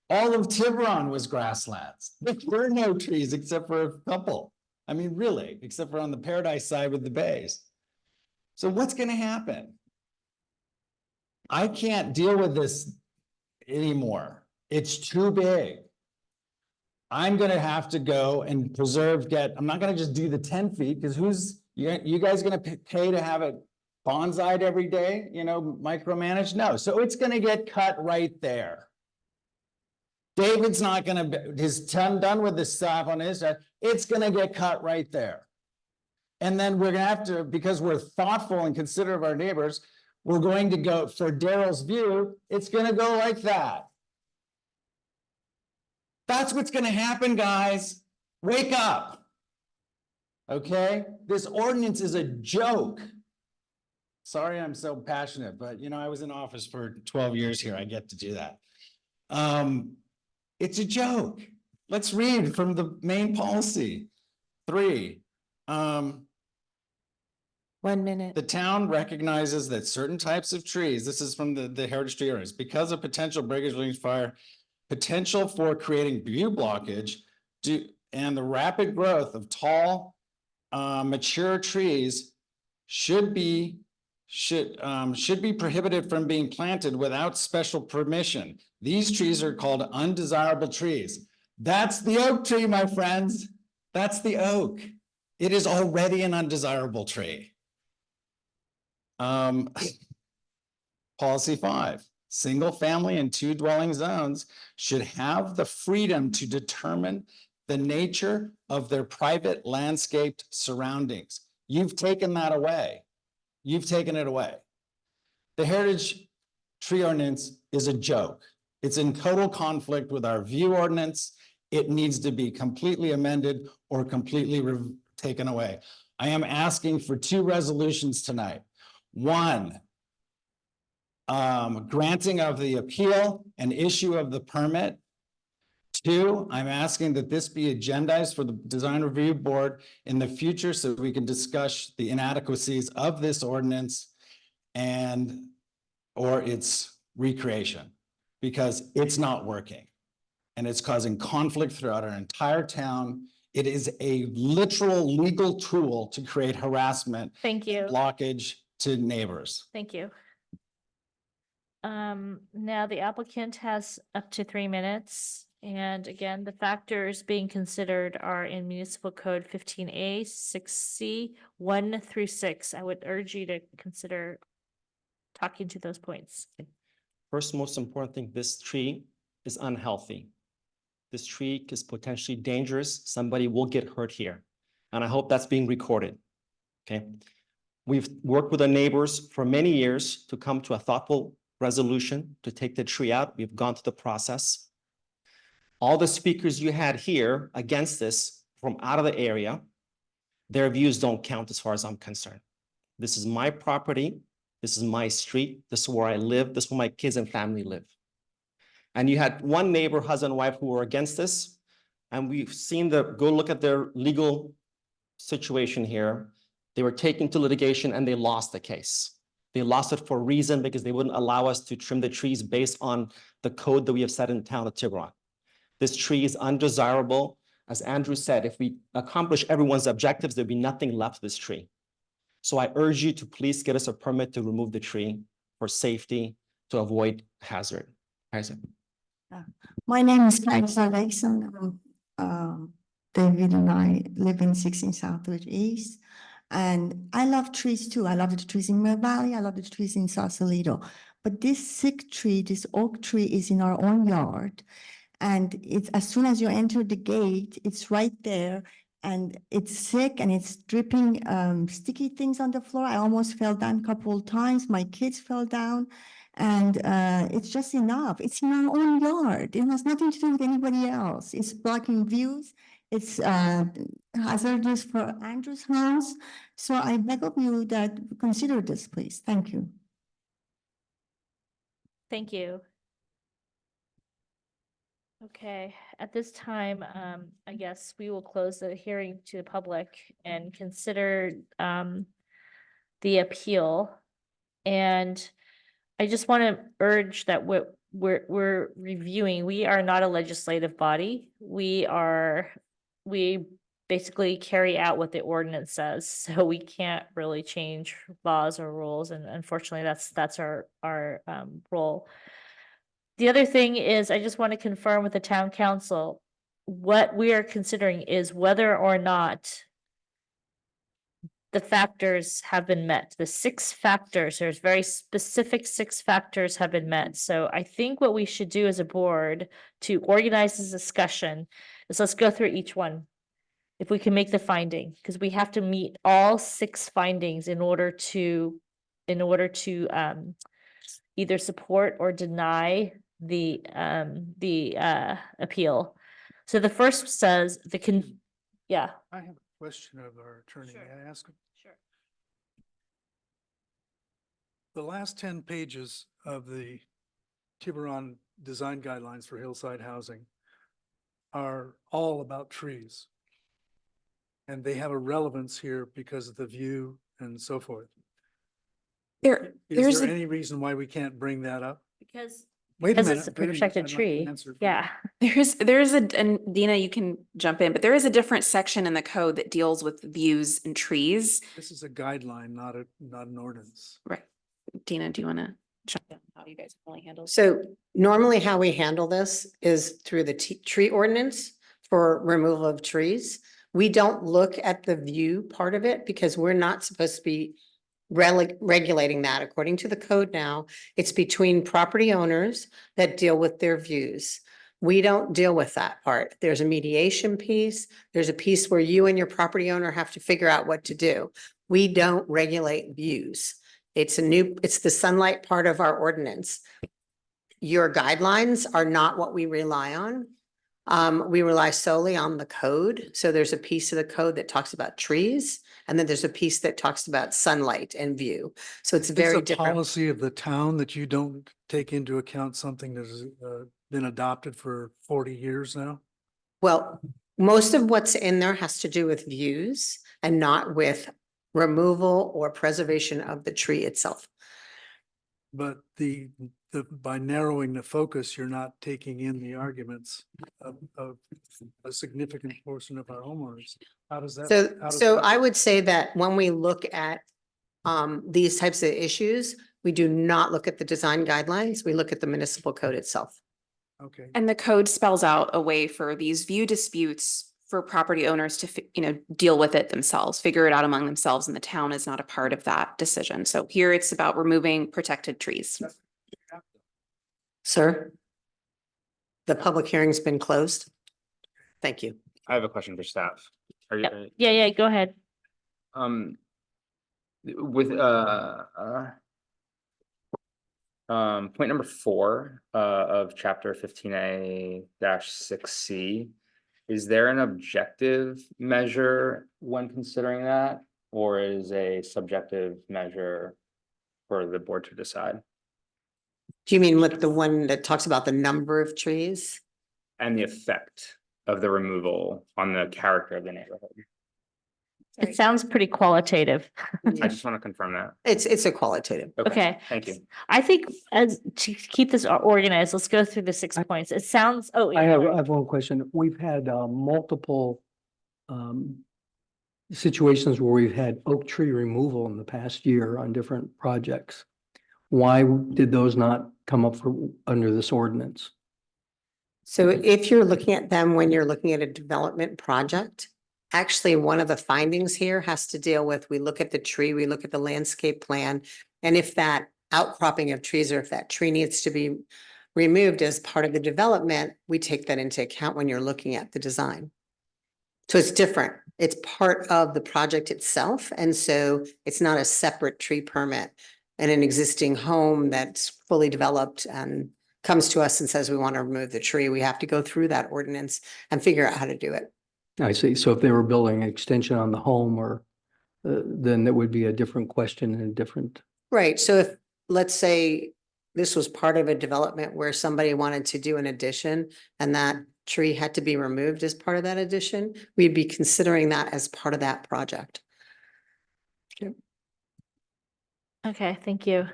All of Tiburon was grasslands. There were no trees except for a couple. I mean, really, except for on the Paradise side with the bays. So what's going to happen? I can't deal with this anymore. It's too big. I'm gonna have to go and I'm not gonna just do the 10 feet, because you guys gonna pay to have it bonsai'd every day, micromanaged? No, so it's gonna get cut right there. David's not gonna, done with the stuff on his side, it's gonna get cut right there. And then we're gonna have to, because we're thoughtful and considerate of our neighbors, we're going to go, for Daryl's view, it's gonna go like that. That's what's gonna happen, guys. Wake up. Okay? This ordinance is a joke. Sorry I'm so passionate, but I was in office for 12 years here. I get to do that. It's a joke. Let's read from the main policy. 3. 1 minute. The town recognizes that certain types of trees, this is from the Heritage Tree Ordinance, because of potential breakage, range fire, potential for creating view blockage, and the rapid growth of tall, mature trees should be prohibited from being planted without special permission. These trees are called undesirable trees. That's the oak tree, my friends. That's the oak. It is already an undesirable tree. Policy 5, single family and 2 dwelling zones should have the freedom to determine the nature of their private landscaped surroundings. You've taken that away. You've taken it away. The Heritage Tree Ordinance is a joke. It's in total conflict with our view ordinance. It needs to be completely amended or completely taken away. I am asking for 2 resolutions tonight. 1, granting of the appeal and issue of the permit. 2, I'm asking that this be agendized for the Design Review Board in the future so we can discuss the inadequacies of this ordinance or its recreation, because it's not working and it's causing conflict throughout our entire town. It is a literal legal tool to create harassment, Thank you. blockage to neighbors. Thank you. Now the applicant has up to 3 minutes. And again, the factors being considered are in Municipal Code 15A, 6C, 1 through 6. I would urge you to consider talking to those points. First, most important thing, this tree is unhealthy. This tree is potentially dangerous. Somebody will get hurt here. And I hope that's being recorded. Okay. We've worked with the neighbors for many years to come to a thoughtful resolution to take the tree out. We've gone through the process. All the speakers you had here against this from out of the area, their views don't count as far as I'm concerned. This is my property. This is my street. This is where I live. This is where my kids and family live. And you had one neighbor, husband and wife, who were against this. And we've seen go look at their legal situation here. They were taken to litigation and they lost the case. They lost it for a reason because they wouldn't allow us to trim the trees based on the code that we have set in the town of Tiburon. This tree is undesirable. As Andrew said, if we accomplish everyone's objectives, there'd be nothing left of this tree. So I urge you to please get us a permit to remove the tree for safety, to avoid hazard. My name is Clarissa Lexon. David and I live in 16 Southridge East. And I love trees too. I love the trees in Mill Valley. I love the trees in Sausalito. But this sick tree, this oak tree is in our own yard. And it's, as soon as you enter the gate, it's right there. And it's sick and it's dripping sticky things on the floor. I almost fell down a couple of times. My kids fell down. And it's just enough. It's in our own yard. It has nothing to do with anybody else. It's blocking views. It's hazardous for Andrew's house. So I beg of you that consider this, please. Thank you. Thank you. Okay, at this time, I guess we will close the hearing to the public and consider the appeal. And I just want to urge that we're reviewing, we are not a legislative body. We basically carry out what the ordinance says, so we can't really change laws or rules, and unfortunately, that's our role. The other thing is, I just want to confirm with the town council, what we are considering is whether or not the factors have been met. The 6 factors, there's very specific 6 factors have been met. So I think what we should do as a board to organize this discussion is let's go through each one. If we can make the finding, because we have to meet all 6 findings in order to either support or deny the appeal. So the first says yeah. I have a question of our attorney. May I ask him? Sure. The last 10 pages of the Tiburon design guidelines for hillside housing are all about trees. And they have a relevance here because of the view and so forth. Is there any reason why we can't bring that up? Because Wait a Because minute. it's a wait a minute, protected I'd like an tree. answer from Yeah. And Dina, you can jump in, but there is a different section in the code that deals with views and trees. you. This is a guideline, not an ordinance. Right. Dina, do you want to jump in? How do you guys normally handle? So normally how we handle this is through the tree ordinance for removal of trees. We don't look at the view part of it because we're not supposed to be regulating that. According to the code now, it's between property owners that deal with their views. We don't deal with that part. There's a mediation piece. There's a piece where you and your property owner have to figure out what to do. We don't regulate views. It's the sunlight part of our ordinance. Your guidelines are not what we rely on. We rely solely on the code. So there's a piece of the code that talks about trees, and then there's a piece that talks about sunlight and view. So it's very It's a different. policy of the town that you don't take into account something that has been adopted for 40 years now. Well, most of what's in there has to do with views and not with removal or preservation of the tree itself. But by narrowing the focus, you're not taking in the arguments of a significant portion of our homeowners. How does that? So I would say that when we look at these types of issues, we do not look at the design guidelines. We look at the municipal code itself. Okay. And the code spells out a way for these view disputes for property owners to, deal with it themselves, figure it out among themselves, and the town is not a part of that decision. So here it's about removing protected trees. Sir? The public hearing's been closed. Thank you. I have a question for staff. Are you? Yeah, go ahead. With point number 4 of chapter 15A-6C, is there an objective measure when considering that, or is a subjective measure for the board to decide? Do you mean with the one that talks about the number of trees? And the effect of the removal on the character of the neighborhood? It sounds pretty qualitative. I just want to confirm that. It's a qualitative. Okay. Thank you. I think to keep this organized, let's go through the 6 points. It sounds, I have one question. We've had multiple situations where we've had oak tree removal in the past year on different projects. Why did those not come up under this ordinance? So if you're looking at them when you're looking at a development project, actually, one of the findings here has to deal with, we look at the tree, we look at the landscape plan, and if that outcropping of trees, or if that tree needs to be removed as part of the development, we take that into account when you're looking at the design. So it's different. It's part of the project itself. And so it's not a separate tree permit in an existing home that's fully developed and comes to us and says, we want to remove the tree. We have to go through that ordinance and figure out how to do it. I see. So if they were building an extension on the home or, then that would be a different question and a different. Right. So if, let's say this was part of a development where somebody wanted to do an addition and that tree had to be removed as part of that addition, we'd be considering that as part of that project. Okay, thank you.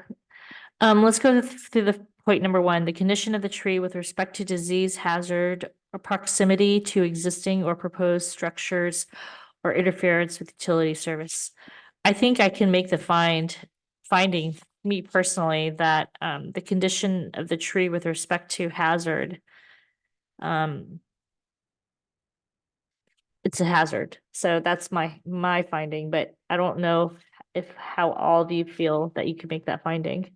Let's go through the point number one, the condition of the tree with respect to disease, hazard, or proximity to existing or proposed structures or interference with utility service. I think I can make the finding, me personally, that the condition of the tree with respect to hazard, it's a hazard. So that's my finding, but I don't know if how all of you feel that you can make that finding.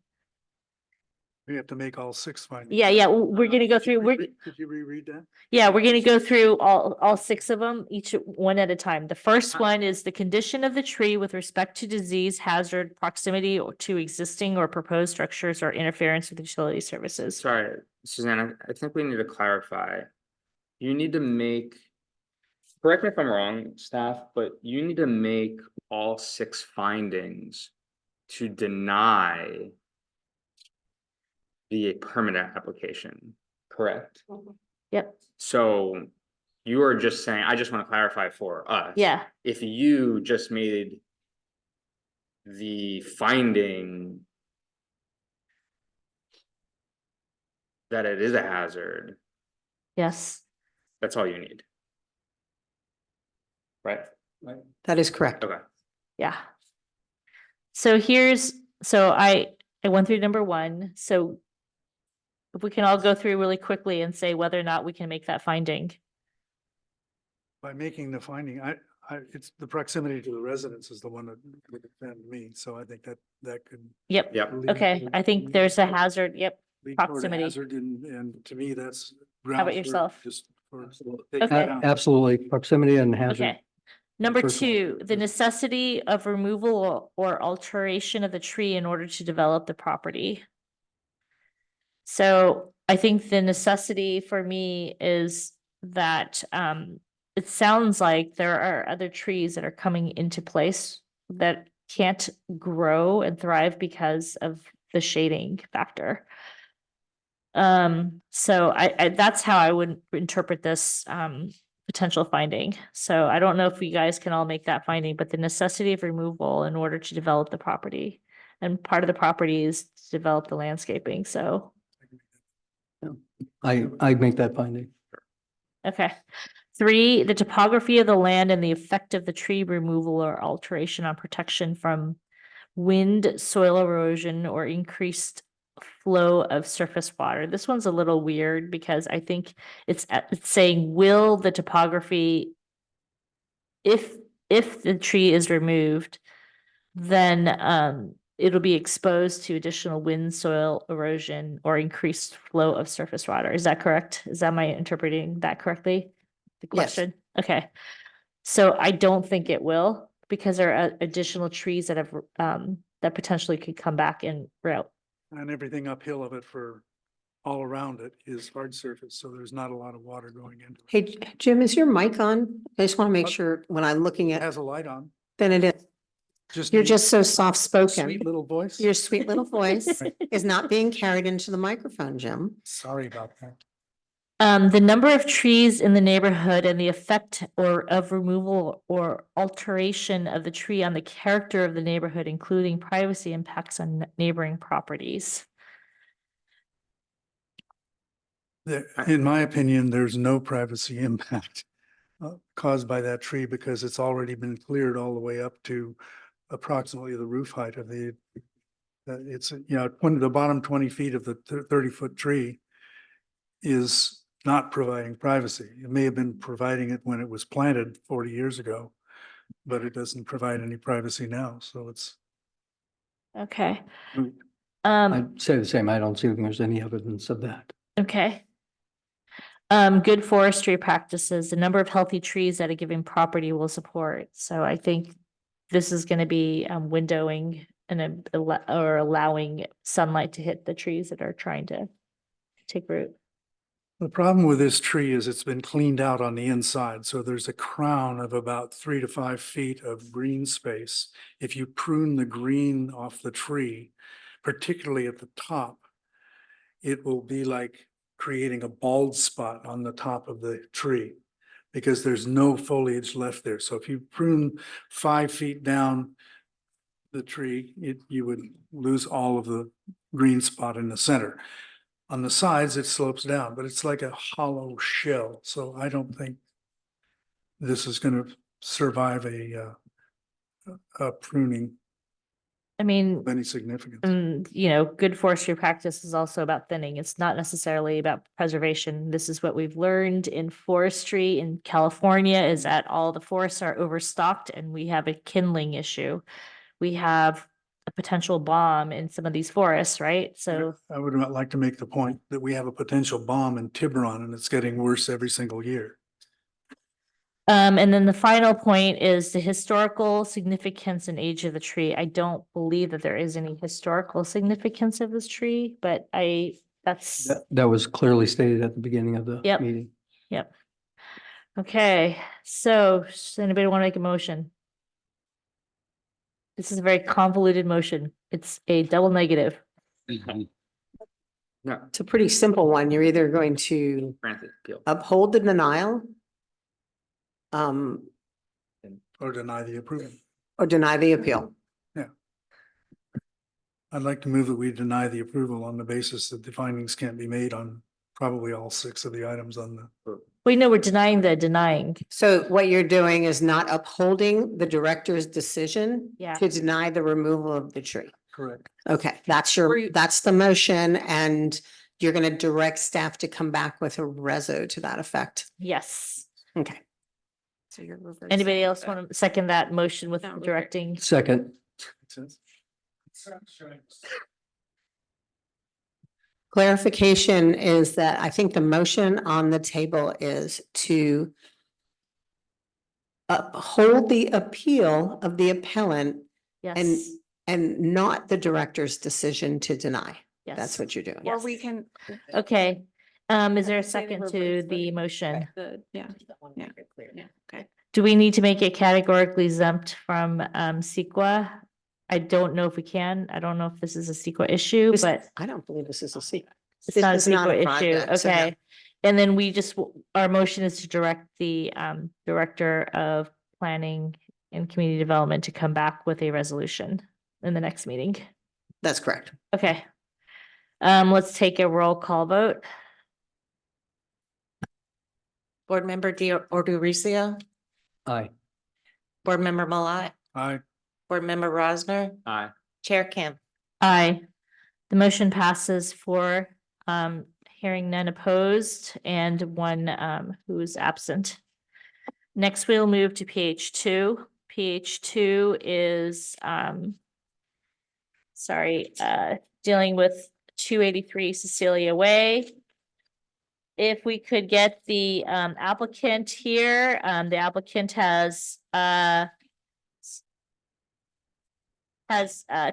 We have to make all 6 findings. Yeah, we're gonna go through, Could you reread that? yeah, we're gonna go through all 6 of them, each one at a time. The first one is the condition of the tree with respect to disease, hazard, proximity or to existing or proposed structures or interference with utility services. Sorry, Susanna, I think we need to clarify. You need to make, correct me if I'm wrong, staff, but you need to make all 6 findings to deny the permit application, correct? Yep, So you are just saying, I just want to clarify for us. yeah, If you just made the finding that it is a hazard, yes. that's all you need. Right? That is correct. Okay. Yeah. So I went through number one, so if we can all go through really quickly and say whether or not we can make that finding. By making the finding, it's the proximity to the residence is the one that would offend me. So I think that could. Yep, Yep. lead- okay, I think there's a hazard, yep. lead toward a proximity. hazard, and to me, that's. How about grounds for yourself? Just for. Okay. Absolutely. Proximity and hazard. Okay. Number First one. 2, the necessity of removal or alteration of the tree in order to develop the property. So I think the necessity for me is that it sounds like there are other trees that are coming into place that can't grow and thrive because of the shading factor. So I that's how I would interpret this potential finding. So I don't know if you guys can all make that finding, but the necessity of removal in order to develop the property. And part of the property is to develop the landscaping, so, I'd make that finding. okay. 3, the topography of the land and the effect of the tree removal or alteration on protection from wind, soil erosion, or increased flow of surface water. This one's a little weird because I think it's saying, will the topography, if the tree is removed, then it'll be exposed to additional wind, soil erosion, or increased flow of surface water. Is that correct? Am I interpreting that correctly? The Yes. question? Okay. So I don't think it will, because there are additional trees that have that potentially could come back in route. And everything uphill of it for all around it is hard surface, so there's not a lot of water going into it. Hey, Jim, is your mic on? I just want to make sure when I'm looking It at, has a light on. then it is. You're need just so soft spoken. Sweet little voice. Your sweet little voice is not being carried into the microphone, Jim. Sorry about that. The number of trees in the neighborhood and the effect of removal or alteration of the tree on the character of the neighborhood, including privacy impacts on neighboring properties. In my opinion, there's no privacy impact caused by that tree because it's already been cleared all the way up to approximately the roof height of the, it's, when the bottom 20 feet of the 30-foot tree is not providing privacy. It may have been providing it when it was planted 40 years ago, but it doesn't provide any privacy now. So it's. Okay. I'd say the same. I don't see there's any evidence of that. Okay. Good forestry practices, the number of healthy trees that a given property will support. So I think this is gonna be windowing and or allowing sunlight to hit the trees that are trying to take root. The problem with this tree is it's been cleaned out on the inside, so there's a crown of about 3 to 5 feet of green space. If you prune the green off the tree, particularly at the top, it will be like creating a bald spot on the top of the tree because there's no foliage left there. So if you prune 5 feet down the tree, you would lose all of the green spot in the center. On the sides, it slopes down, but it's like a hollow shell. So I don't think this is going to survive a pruning I mean, of any significance. you know, good forestry practice is also about thinning. It's not necessarily about preservation. This is what we've learned in forestry in California is that all the forests are overstocked and we have a kindling issue. We have a potential bomb in some of these forests, right? So, I would like to make the point that we have a potential bomb in Tiburon and it's getting worse every single year. and then the final point is the historical significance and age of the tree. I don't believe that there is any historical significance of this tree, but that's, That was clearly stated at the beginning of the Yep. meeting. yep. Okay, so does anybody want to make a motion? This is a very convoluted motion. It's a double negative. No, It's a pretty simple one. You're either going to granted, appeal. uphold the denial Or deny the approval. or deny the appeal. I'd like to move that we deny the approval on the basis that the findings can't be made on probably all 6 of the items on the. We know we're denying the denying. So what you're doing is not upholding the director's decision Yeah. to deny the removal of the tree. Correct. Okay, Were you- that's the motion, and you're gonna direct staff to come back with a reso to that effect. Yes. Okay. So you're reversing Anybody else that. want to second that motion with No, we're good. directing? Second, Clarification is that I think the motion on the table is to uphold the appeal of the appellant Yes. and not the director's decision to deny. That's Yes. what you're doing. Or we can. Okay, is there a Say the second to reverse, the but- motion? Yeah, yeah, okay. Do we need to make it categorically exempt from CEQA? I don't know if we can. I don't know if this is a CEQA issue, This- but I don't believe this is a secret. it's not a This is not a CEQA issue. project, so no. Okay. And then we just, our motion is to direct the Director of Planning and Community Development to come back with a resolution in the next meeting. That's correct. Okay. Let's take a roll call vote. Board Member Orduricio, aye. Board Member Malat, Aye. Board Member Rosner, Aye. Chair Kim. Aye. The motion passes for hearing none opposed and one who is absent. Next, we'll move to PH2. PH2 is dealing with 283 Cecilia Way. If we could get the applicant here, the applicant has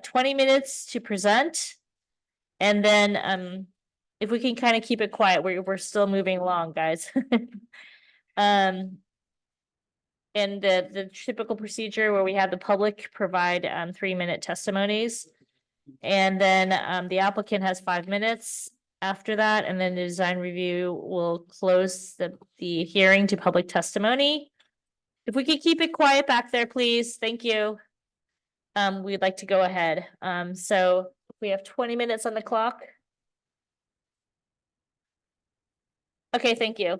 20 minutes to present. And then if we can kind of keep it quiet, we're still moving along, guys. And the typical procedure where we have the public provide 3-minute testimonies. And then the applicant has 5 minutes after that, and then the design review will close the hearing to public testimony. If we could keep it quiet back there, please. Thank you. We'd like to go ahead. So we have 20 minutes on the clock. Okay, thank you.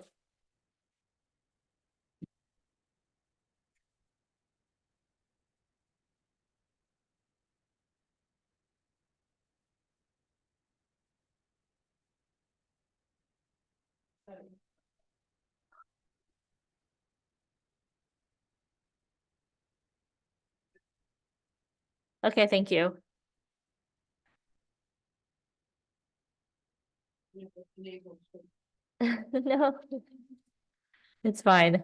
Okay, thank you. No. It's fine.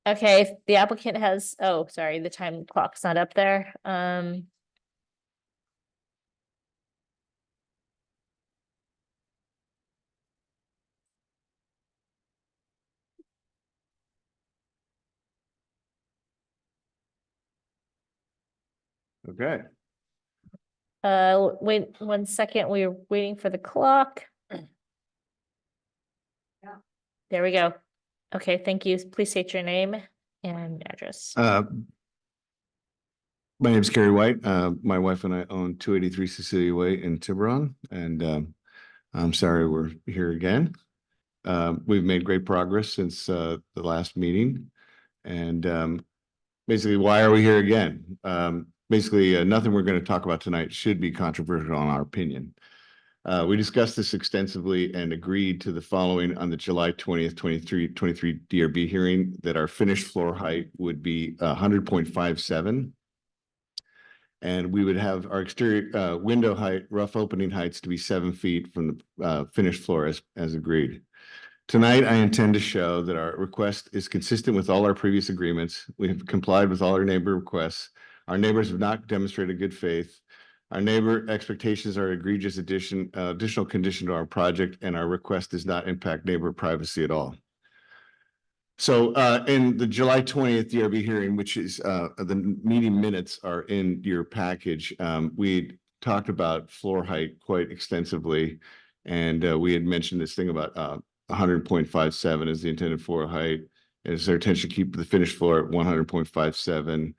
Okay, if the applicant has, oh, sorry, the time clock's not up there. Okay. Wait 1 second, we're waiting for the clock. There we go. Okay, thank you. Please state your name and address. My name is Kerry White. My wife and I own 283 Cecilia Way in Tiburon, and I'm sorry we're here again. We've made great progress since the last meeting. And basically, why are we here again? Basically, nothing we're going to talk about tonight should be controversial in our opinion. We discussed this extensively and agreed to the following on the July 20th, 23 DRB hearing, that our finished floor height would be 100.57. And we would have our exterior window height, rough opening heights to be 7 feet from the finished floor as agreed. Tonight, I intend to show that our request is consistent with all our previous agreements. We have complied with all our neighbor requests. Our neighbors have not demonstrated good faith. Our neighbor expectations are egregious additional condition to our project, and our request does not impact neighbor privacy at all. So in the July 20th DRB hearing, which is the meeting minutes are in your package, we talked about floor height quite extensively. And we had mentioned this thing about 100.57 is the intended floor height. And it's our intention to keep the finished floor at 100.57.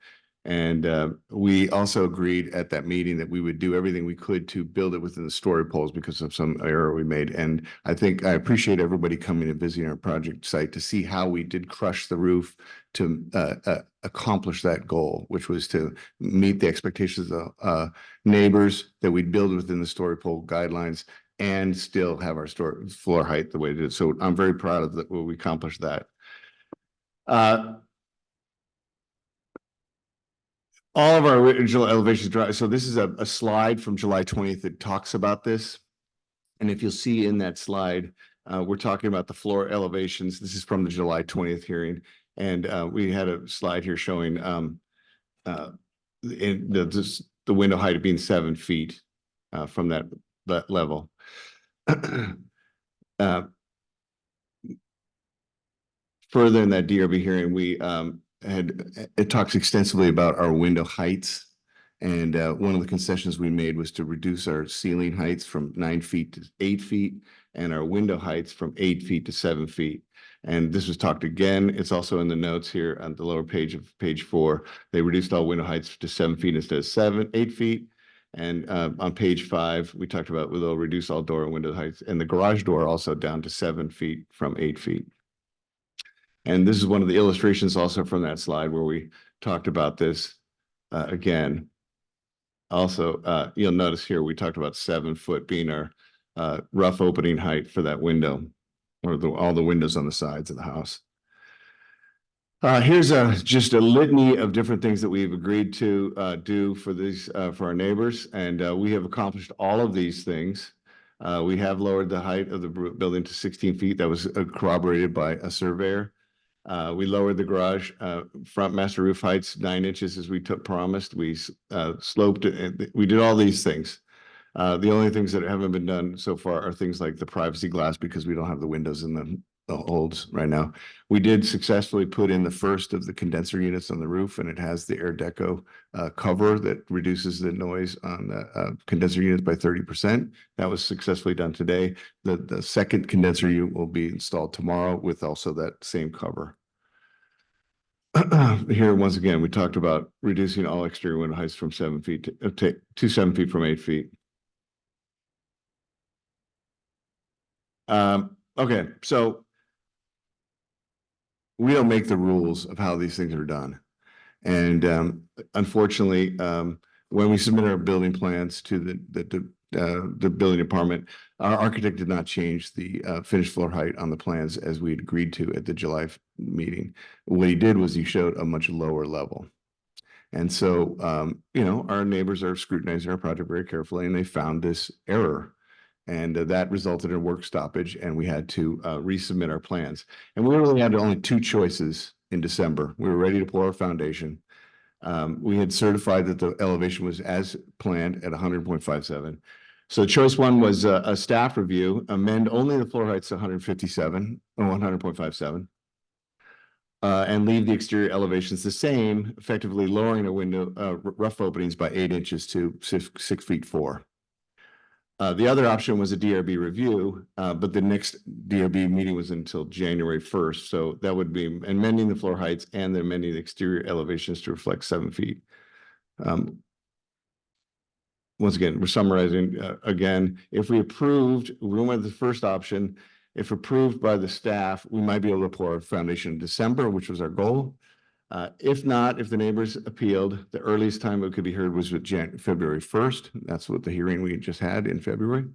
And we also agreed at that meeting that we would do everything we could to build it within the story poles because of some error we made. And I think I appreciate everybody coming and visiting our project site to see how we did crush the roof to accomplish that goal, which was to meet the expectations of neighbors, that we'd build within the story pole guidelines and still have our floor height the way it is. So I'm very proud of that, we accomplished that. All of our original elevations, so this is a slide from July 20th that talks about this. And if you'll see in that slide, we're talking about the floor elevations. This is from the July 20th hearing. And we had a slide here showing the window height of being 7 feet from that level. Further in that DRB hearing, we it talks extensively about our window heights. And one of the concessions we made was to reduce our ceiling heights from 9 feet to 8 feet and our window heights from 8 feet to 7 feet. And this was talked again. It's also in the notes here on the lower page of page 4. They reduced all window heights to 7 feet instead of 8 feet. And on page 5, we talked about they'll reduce all door and window heights, and the garage door also down to 7 feet from 8 feet. And this is one of the illustrations also from that slide where we talked about this again. Also, you'll notice here, we talked about 7 foot being our rough opening height for that window, or all the windows on the sides of the house. Here's just a litany of different things that we've agreed to do for these for our neighbors, and we have accomplished all of these things. We have lowered the height of the building to 16 feet. That was corroborated by a surveyor. We lowered the garage front master roof heights 9 inches as we promised. We sloped it. We did all these things. The only things that haven't been done so far are things like the privacy glass, because we don't have the windows in the holds right now. We did successfully put in the first of the condenser units on the roof, and it has the air deco cover that reduces the noise on the condenser units by 30%. That was successfully done today. The second condenser unit will be installed tomorrow with also that same cover. Here, once again, we talked about reducing all exterior window heights from 7 feet to 7 feet from 8 feet. Okay, so we don't make the rules of how these things are done. And unfortunately, when we submit our building plans to the building department, our architect did not change the finished floor height on the plans as we had agreed to at the July meeting. What he did was he showed a much lower level. And so, you know, our neighbors are scrutinizing our project very carefully and they found this error. And that resulted in a work stoppage and we had to resubmit our plans. And we really had only two choices in December. We were ready to pour our foundation. We had certified that the elevation was as planned at 100.57. So choice one was a staff review, amend only the floor heights to 157 or 100.57. And leave the exterior elevations the same, effectively lowering the window rough openings by 8 inches to 6 feet 4. The other option was a DRB review, but the next DRB meeting was until January 1st. So that would be amending the floor heights and amending the exterior elevations to reflect 7 feet. Once again, we're summarizing again, if we approved, we went with the first option. If approved by the staff, we might be able to pour a foundation in December, which was our goal. If not, if the neighbors appealed, the earliest time it could be heard was with February 1st. That's what the hearing we just had in February.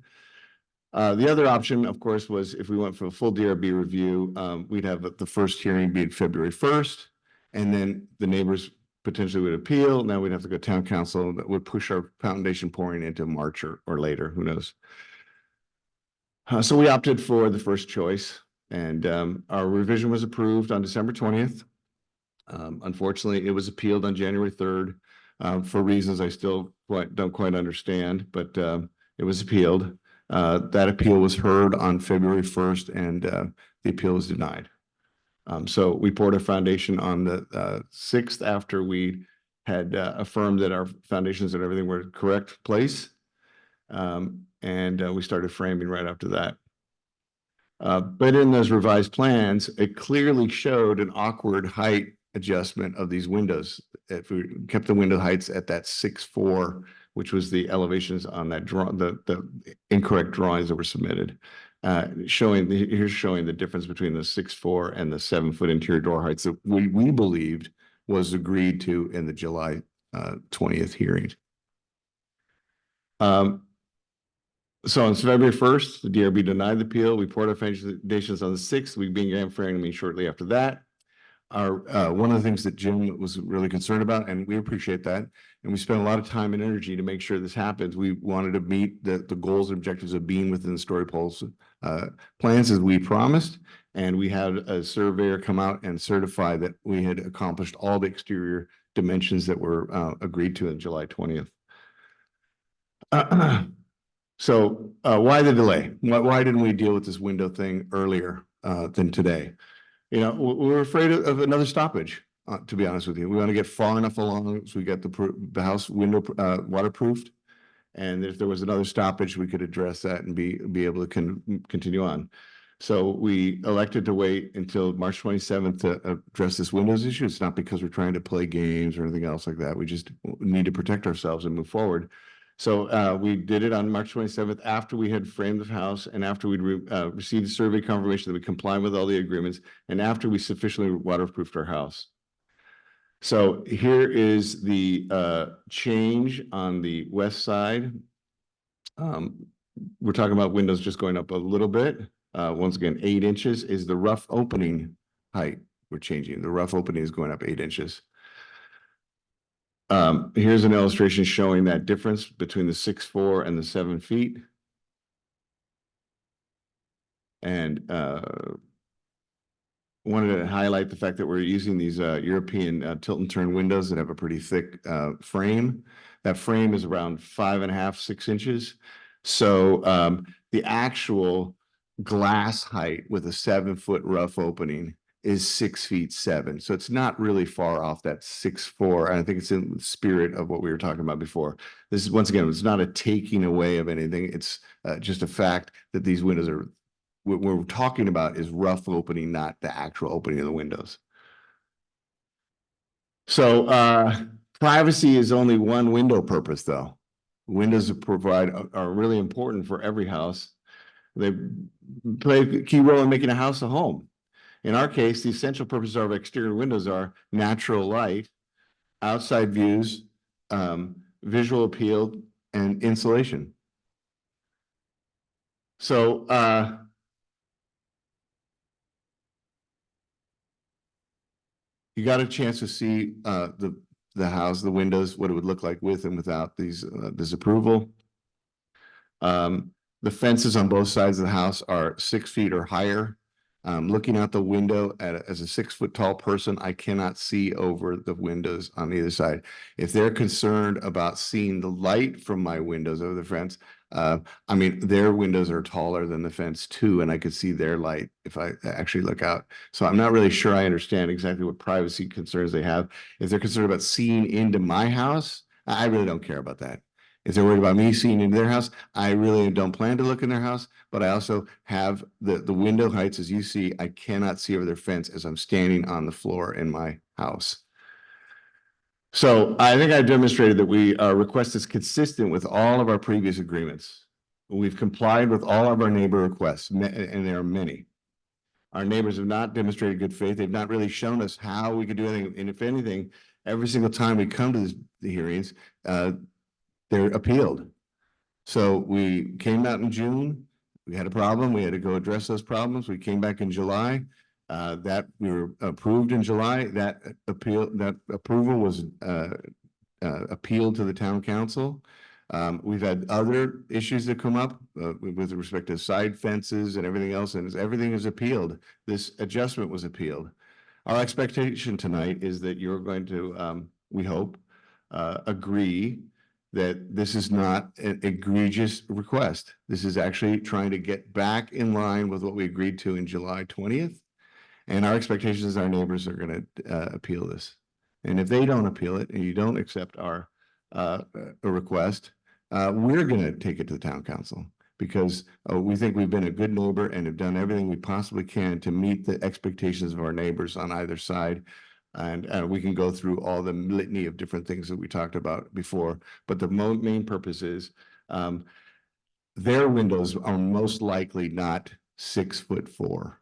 The other option, of course, was if we went for a full DRB review, we'd have the first hearing be February 1st, and then the neighbors potentially would appeal. Now we'd have to go to town council that would push our foundation pouring into March or later, who knows. So we opted for the first choice, and our revision was approved on December 20th. Unfortunately, it was appealed on January 3rd for reasons I still don't quite understand, but it was appealed. That appeal was heard on February 1st, and the appeal was denied. So we poured a foundation on the 6th after we had affirmed that our foundations and everything were correct place. And we started framing right after that. But in those revised plans, it clearly showed an awkward height adjustment of these windows. If we kept the window heights at that 6'4", which was the elevations on that the incorrect drawings that were submitted, here's showing the difference between the 6'4" and the 7-foot interior door heights that we believed was agreed to in the July 20th hearing. So on February 1st, the DRB denied the appeal. We poured our foundations on the 6th. We began framing shortly after that. One of the things that Jim was really concerned about, and we appreciate that, and we spent a lot of time and energy to make sure this happens. We wanted to meet the goals and objectives of being within the Story Pulse plans as we promised, and we had a surveyor come out and certify that we had accomplished all the exterior dimensions that were agreed to on July 20th. So why the delay? Why didn't we deal with this window thing earlier than today? You know, we're afraid of another stoppage, to be honest with you. We want to get far enough along so we get the house window waterproofed. And if there was another stoppage, we could address that and be able to continue on. So we elected to wait until March 27th to address this windows issue. It's not because we're trying to play games or anything else like that. We just need to protect ourselves and move forward. So we did it on March 27th after we had framed the house and after we'd received the survey confirmation that we comply with all the agreements and after we sufficiently waterproofed our house. So here is the change on the west side. We're talking about windows just going up a little bit. Once again, 8 inches is the rough opening height. We're changing. The rough opening is going up 8 inches. Here's an illustration showing that difference between the 6'4" and the 7 feet. And wanted to highlight the fact that we're using these European tilt and turn windows that have a pretty thick frame. That frame is around 5.5, 6 inches. So the actual glass height with a 7-foot rough opening is 6'7". So it's not really far off that 6'4". And I think it's in the spirit of what we were talking about before. This is, once again, it's not a taking away of anything. It's just a fact that these windows are, what we're talking about is rough opening, not the actual opening of the windows. So privacy is only one window purpose though. Windows are really important for every house. They play a key role in making a house a home. In our case, the essential purposes of our exterior windows are natural light, outside views, visual appeal, and insulation. So you got a chance to see the the house, the windows, what it would look like with and without these, this approval. The fences on both sides of the house are 6 feet or higher. Looking out the window as a 6 foot tall person, I cannot see over the windows on either side. If they're concerned about seeing the light from my windows over the fence, I mean, their windows are taller than the fence too, and I could see their light if I actually look out. So I'm not really sure I understand exactly what privacy concerns they have. If they're concerned about seeing into my house, I really don't care about that. If they're worried about me seeing into their house, I really don't plan to look in their house, but I also have the window heights, as you see, I cannot see over their fence as I'm standing on the floor in my house. So I think I've demonstrated that our request is consistent with all of our previous agreements. We've complied with all of our neighbor requests, and there are many. Our neighbors have not demonstrated good faith. They've not really shown us how we could do anything. And if anything, every single time we come to the hearings, they're appealed. So we came out in June, we had a problem, we had to go address those problems. We came back in July, that we were approved in July. That approval was appealed to the town council. We've had other issues that come up with respect to side fences and everything else, and everything is appealed. This adjustment was appealed. Our expectation tonight is that you're going to, we hope, agree that this is not an egregious request. This is actually trying to get back in line with what we agreed to in July 20th. And our expectation is our neighbors are going to appeal this. And if they don't appeal it and you don't accept our request, we're going to take it to the town council because we think we've been a good neighbor and have done everything we possibly can to meet the expectations of our neighbors on either side. And we can go through all the litany of different things that we talked about before. But the main purpose is their windows are most likely not 6'4",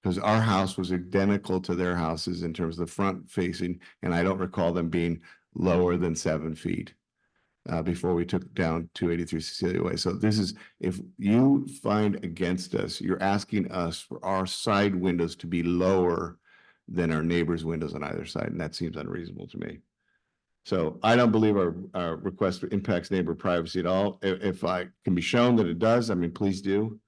because our house was identical to their houses in terms of the front facing, and I don't recall them being lower than 7 feet before we took down 283 Cecilia Way. So this is, if you find against us, you're asking us for our side windows to be lower than our neighbors' windows on either side, and that seems unreasonable to me. So I don't believe our request impacts neighbor privacy at all. If I can be shown that it does, I mean, please do.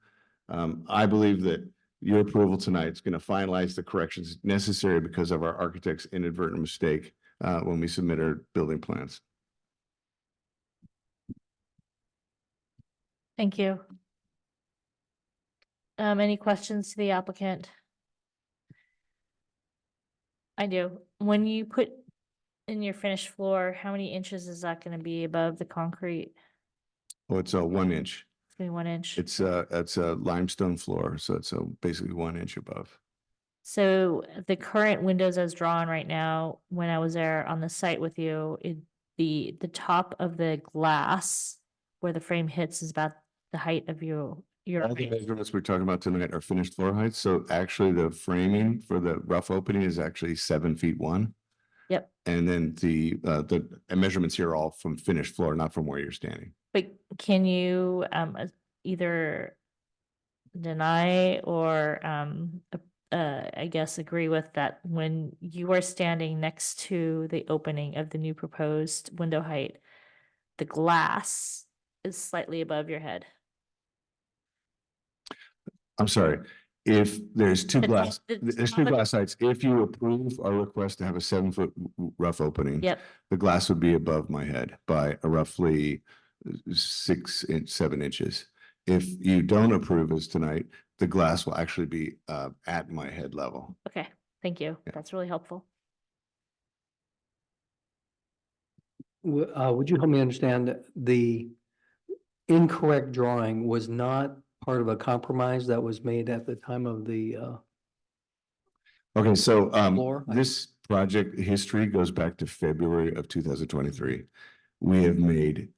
I believe that your approval tonight is going to finalize the corrections necessary because of our architect's inadvertent mistake when we submit our building plans. Thank you. Any questions to the applicant? I do. When you put in your finished floor, how many inches is that going to be above the concrete? Oh, it's a 1 inch. It's gonna be 1 inch. It's a limestone floor, so it's basically 1 inch above. So the current windows as drawn right now, when I was there on the site with you, the top of the glass where the frame hits is about the height of your All the measurements we're talking about tonight are finished floor heights. So actually the framing for the rough opening is actually 7'1". Yep. And then the measurements here are all from finished floor, not from where you're standing. But can you either deny or I guess agree with that when you are standing next to the opening of the new proposed window height, the glass is slightly above your head? I'm sorry. If there's two glass heights, if you approve our request to have a 7 foot rough opening, Yep. the glass would be above my head by a roughly 7 inches. If you don't approve us tonight, the glass will actually be at my head level. Okay, thank you. Yeah. That's really helpful. Would you help me understand that the incorrect drawing was not part of a compromise that was made at the time of the Okay, so floor? this project history goes back to February of 2023. We have made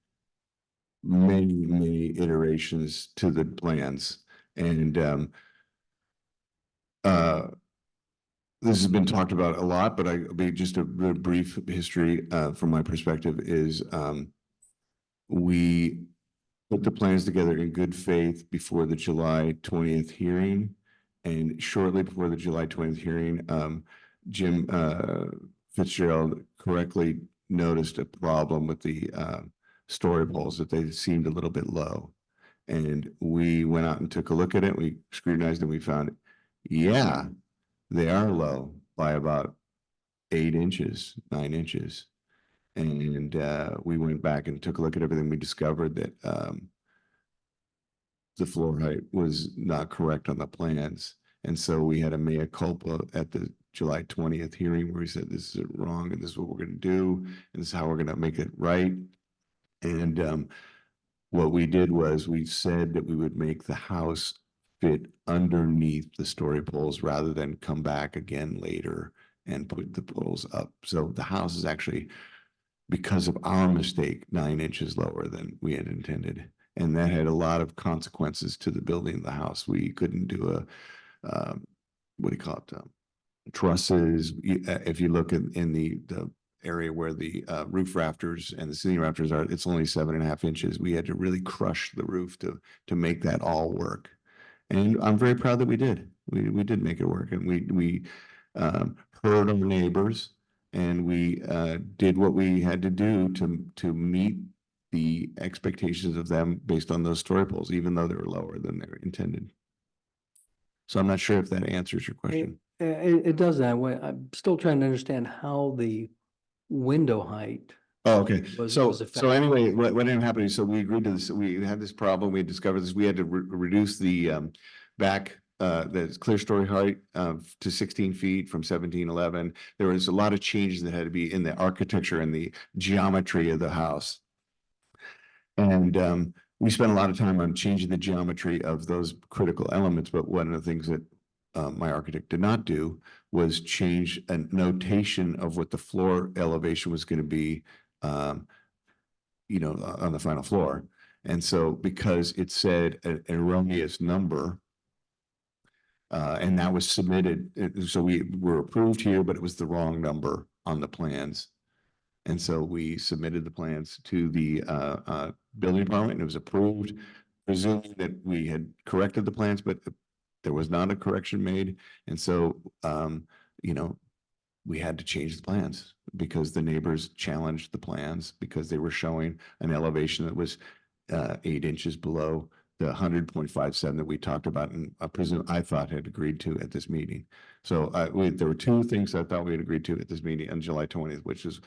many iterations to the plans, and this has been talked about a lot, but I'll be just a real brief history from my perspective is we put the plans together in good faith before the July 20th hearing. And shortly before the July 20th hearing, Jim Fitzgerald correctly noticed a problem with the story poles, that they seemed a little bit low. And we went out and took a look at it. We scrutinized and we found, yeah, they are low by about 8 inches, 9 inches. And we went back and took a look at everything. We discovered that the floor height was not correct on the plans. And so we had a mea culpa at the July 20th hearing where we said, this is wrong and this is what we're going to do. And this is how we're going to make it right. And what we did was we said that we would make the house fit underneath the story poles rather than come back again later and put the poles up. So the house is actually, because of our mistake, 9 inches lower than we had intended. And that had a lot of consequences to the building of the house. We couldn't do what do you call it? Trusses. If you look in the area where the roof rafters and the ceiling rafters are, it's only 7.5 inches. We had to really crush the roof to make that all work. And I'm very proud that we did. We did make it work, and we heard our neighbors, and we did what we had to do to meet the expectations of them based on those story poles, even though they were lower than they were intended. So I'm not sure if that answers your question. It does that way. I'm still trying to understand how the window height. Oh, okay. was So affected. anyway, what ended up happening, so we agreed to this, we had this problem, we had discovered this, we had to reduce the back, the clear story height to 16 feet from 1711. There was a lot of changes that had to be in the architecture and the geometry of the house. And we spent a lot of time on changing the geometry of those critical elements, but one of the things that my architect did not do was change a notation of what the floor elevation was going to be, you know, on the final floor. And so because it said an erroneous number, and that was submitted, so we were approved here, but it was the wrong number on the plans. And so we submitted the plans to the building department, and it was approved, presuming that we had corrected the plans, but there was not a correction made. And so, you know, we had to change the plans because the neighbors challenged the plans because they were showing an elevation that was 8 inches below the 100.57 that we talked about, and I thought had agreed to at this meeting. So there were two things I thought we had agreed to at this meeting on July 20th, which is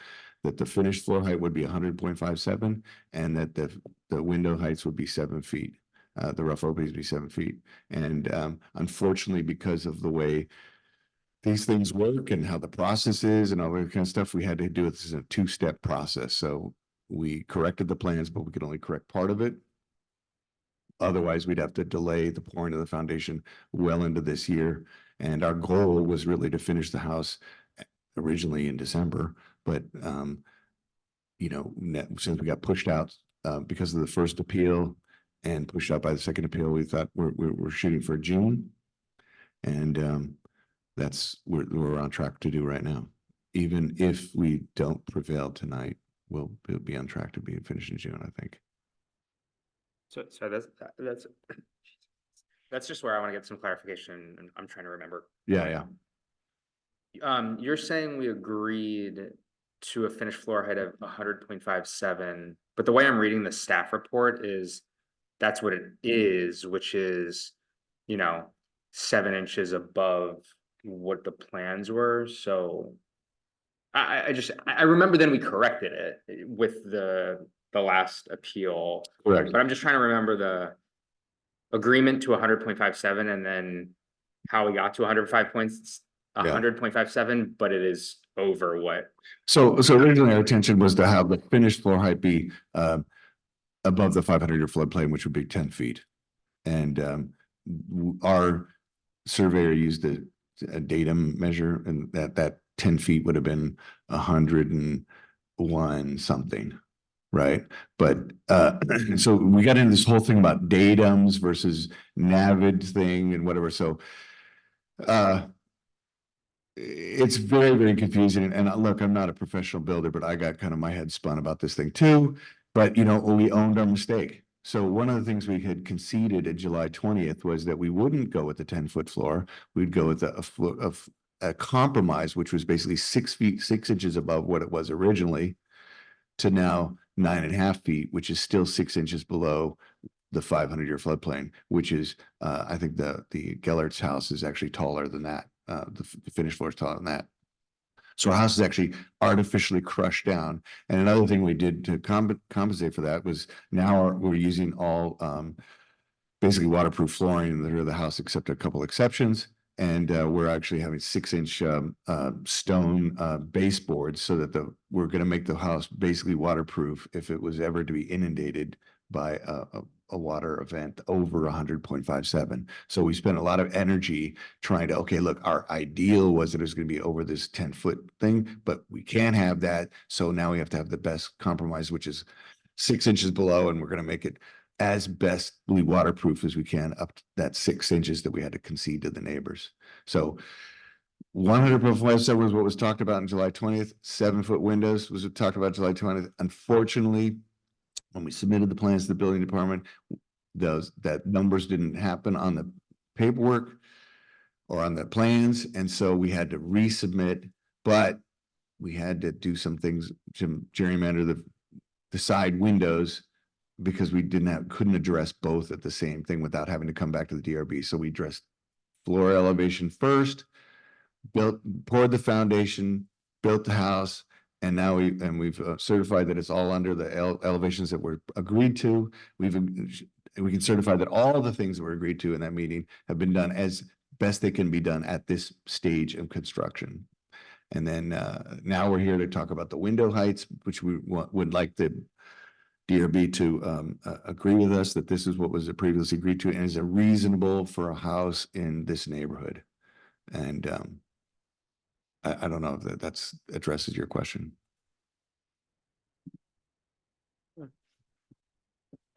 that the finished floor height would be 100.57 and that the window heights would be 7 feet. The rough openings would be 7 feet. And unfortunately, because of the way these things work and how the process is and all that kind of stuff, we had to do this as a 2-step process. So we corrected the plans, but we could only correct part of it. Otherwise, we'd have to delay the pouring of the foundation well into this year. And our goal was really to finish the house originally in December. But, you know, since we got pushed out because of the first appeal and pushed out by the second appeal, we thought we're shooting for June. And that's what we're on track to do right now. Even if we don't prevail tonight, we'll be on track to be finished in June, I think. So that's just where I want to get some clarification, and I'm trying to remember. Yeah. You're saying we agreed to a finished floor height of 100.57, but the way I'm reading the staff report is that's what it is, which is, you know, 7 inches above what the plans were. So I remember then we corrected it with the last appeal. Correct. But I'm just trying to remember the agreement to 100.57 and then how we got to 100.57, but it is over what? So originally our intention was to have the finished floor height be above the 500-year floodplain, which would be 10 feet. And our surveyor used a datum measure, and that 10 feet would have been 101 something. Right. But so we got into this whole thing about datums versus Navid thing and whatever. So it's very, very confusing. And look, I'm not a professional builder, but I got kind of my head spun about this thing too. But, you know, we owned our mistake. So one of the things we had conceded at July 20th was that we wouldn't go with the 10-foot floor. We'd go with a a compromise, which was basically 6 feet, 6 inches above what it was originally, to now 9.5 feet, which is still 6 inches below the 500-year floodplain, which is, I think the Gellert's house is actually taller than that. The finished floor is taller than that. So our house is actually artificially crushed down. And another thing we did to compensate for that was now we're using all basically waterproof flooring in the rear of the house, except a couple exceptions. And we're actually having 6-inch stone baseboards so that we're going to make the house basically waterproof if it was ever to be inundated by a water event over 100.57. So we spent a lot of energy trying to, okay, look, our ideal was that it was going to be over this 10-foot thing, but we can't have that. So now we have to have the best compromise, which is 6 inches below, and we're going to make it as bestly waterproof as we can up to that 6 inches that we had to concede to the neighbors. So 100.57 was what was talked about on July 20th. 7-foot windows was talked about July 20th. Unfortunately, when we submitted the plans to the building department, that numbers didn't happen on the paperwork or on the plans. And so we had to resubmit, but we had to do some things to gerrymander the side windows because we couldn't address both at the same thing without having to come back to the DRB. So we addressed floor elevation first, poured the foundation, built the house, and now we've certified that it's all under the elevations that were agreed to. We can certify that all of the things that were agreed to in that meeting have been done as best they can be done at this stage of construction. And then now we're here to talk about the window heights, which we would like the DRB to agree with us that this is what was previously agreed to and is reasonable for a house in this neighborhood. And I don't know if that addresses your question.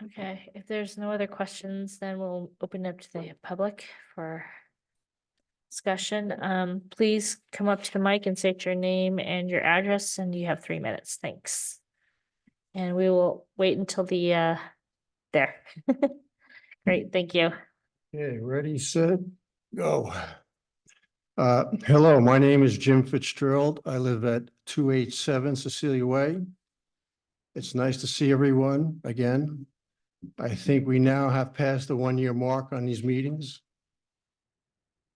Okay, if there's no other questions, then we'll open up to the public for discussion. Please come up to the mic and state your name and your address, and you have 3 minutes. Thanks. And we will wait until the there. Great, thank you. Okay, ready, set, go. Hello, my name is Jim Fitzgerald. I live at 287 Cecilia Way. It's nice to see everyone again. I think we now have passed the 1-year mark on these meetings.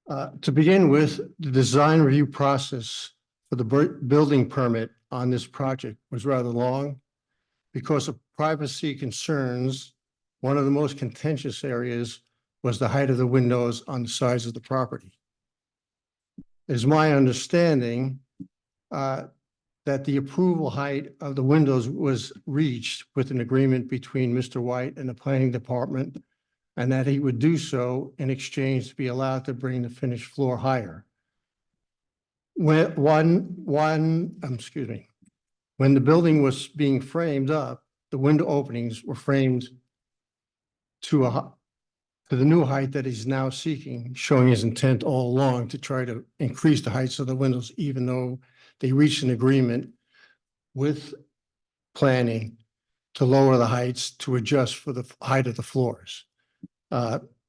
To begin with, the design review process for the building permit on this project was rather long. Because of privacy concerns, one of the most contentious areas was the height of the windows on the sides of the property. It is my understanding that the approval height of the windows was reached with an agreement between Mr. White and the planning department, and that he would do so in exchange to be allowed to bring the finished floor higher. When the building was being framed up, the window openings were framed to the new height that he's now seeking, showing his intent all along to try to increase the heights of the windows, even though they reached an agreement with planning to lower the heights to adjust for the height of the floors.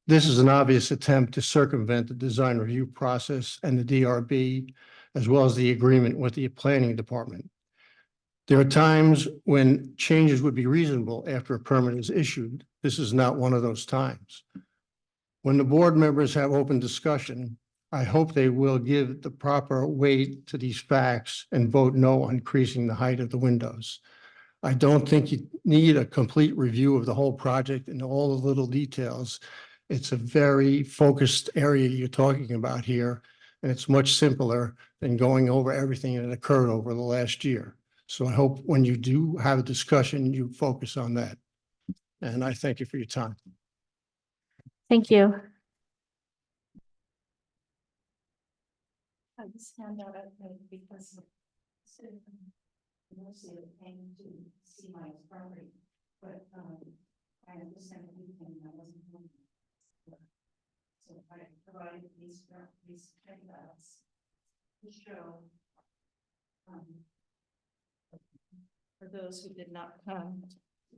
This is an obvious attempt to circumvent the design review process and the DRB, as well as the agreement with the planning department. There are times when changes would be reasonable after a permit is issued. This is not one of those times. When the board members have open discussion, I hope they will give the proper weight to these facts and vote no on increasing the height of the windows. I don't think you need a complete review of the whole project and all the little details. It's a very focused area you're talking about here, and it's much simpler than going over everything that occurred over the last year. So I hope when you do have a discussion, you focus on that. And I thank you for your time. Thank you. I just hand out because mostly came to see my property, but I understand everything that wasn't home. So I provided these handouts to show for those who did not come.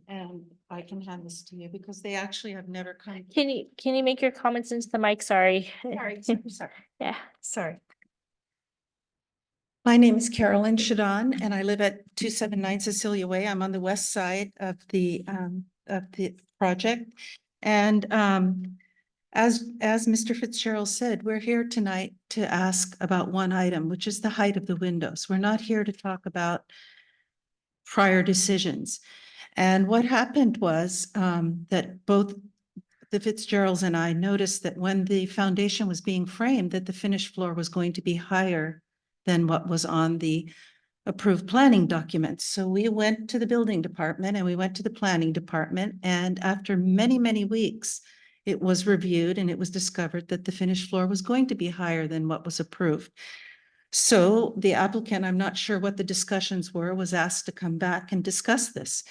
And I can hand this to you because they actually have never come. Can you make your comments into the mic? Sorry. Sorry. Yeah, sorry. My name is Carolyn Shadon, and I live at 279 Cecilia Way. I'm on the west side of the project. And as Mr. Fitzgerald said, we're here tonight to ask about one item, which is the height of the windows. We're not here to talk about prior decisions. And what happened was that both the Fitzgeralds and I noticed that when the foundation was being framed, that the finished floor was going to be higher than what was on the approved planning documents. So we went to the building department and we went to the planning department. And after many, many weeks, it was reviewed and it was discovered that the finished floor was going to be higher than what was approved. So the applicant, I'm not sure what the discussions were, was asked to come back and discuss this.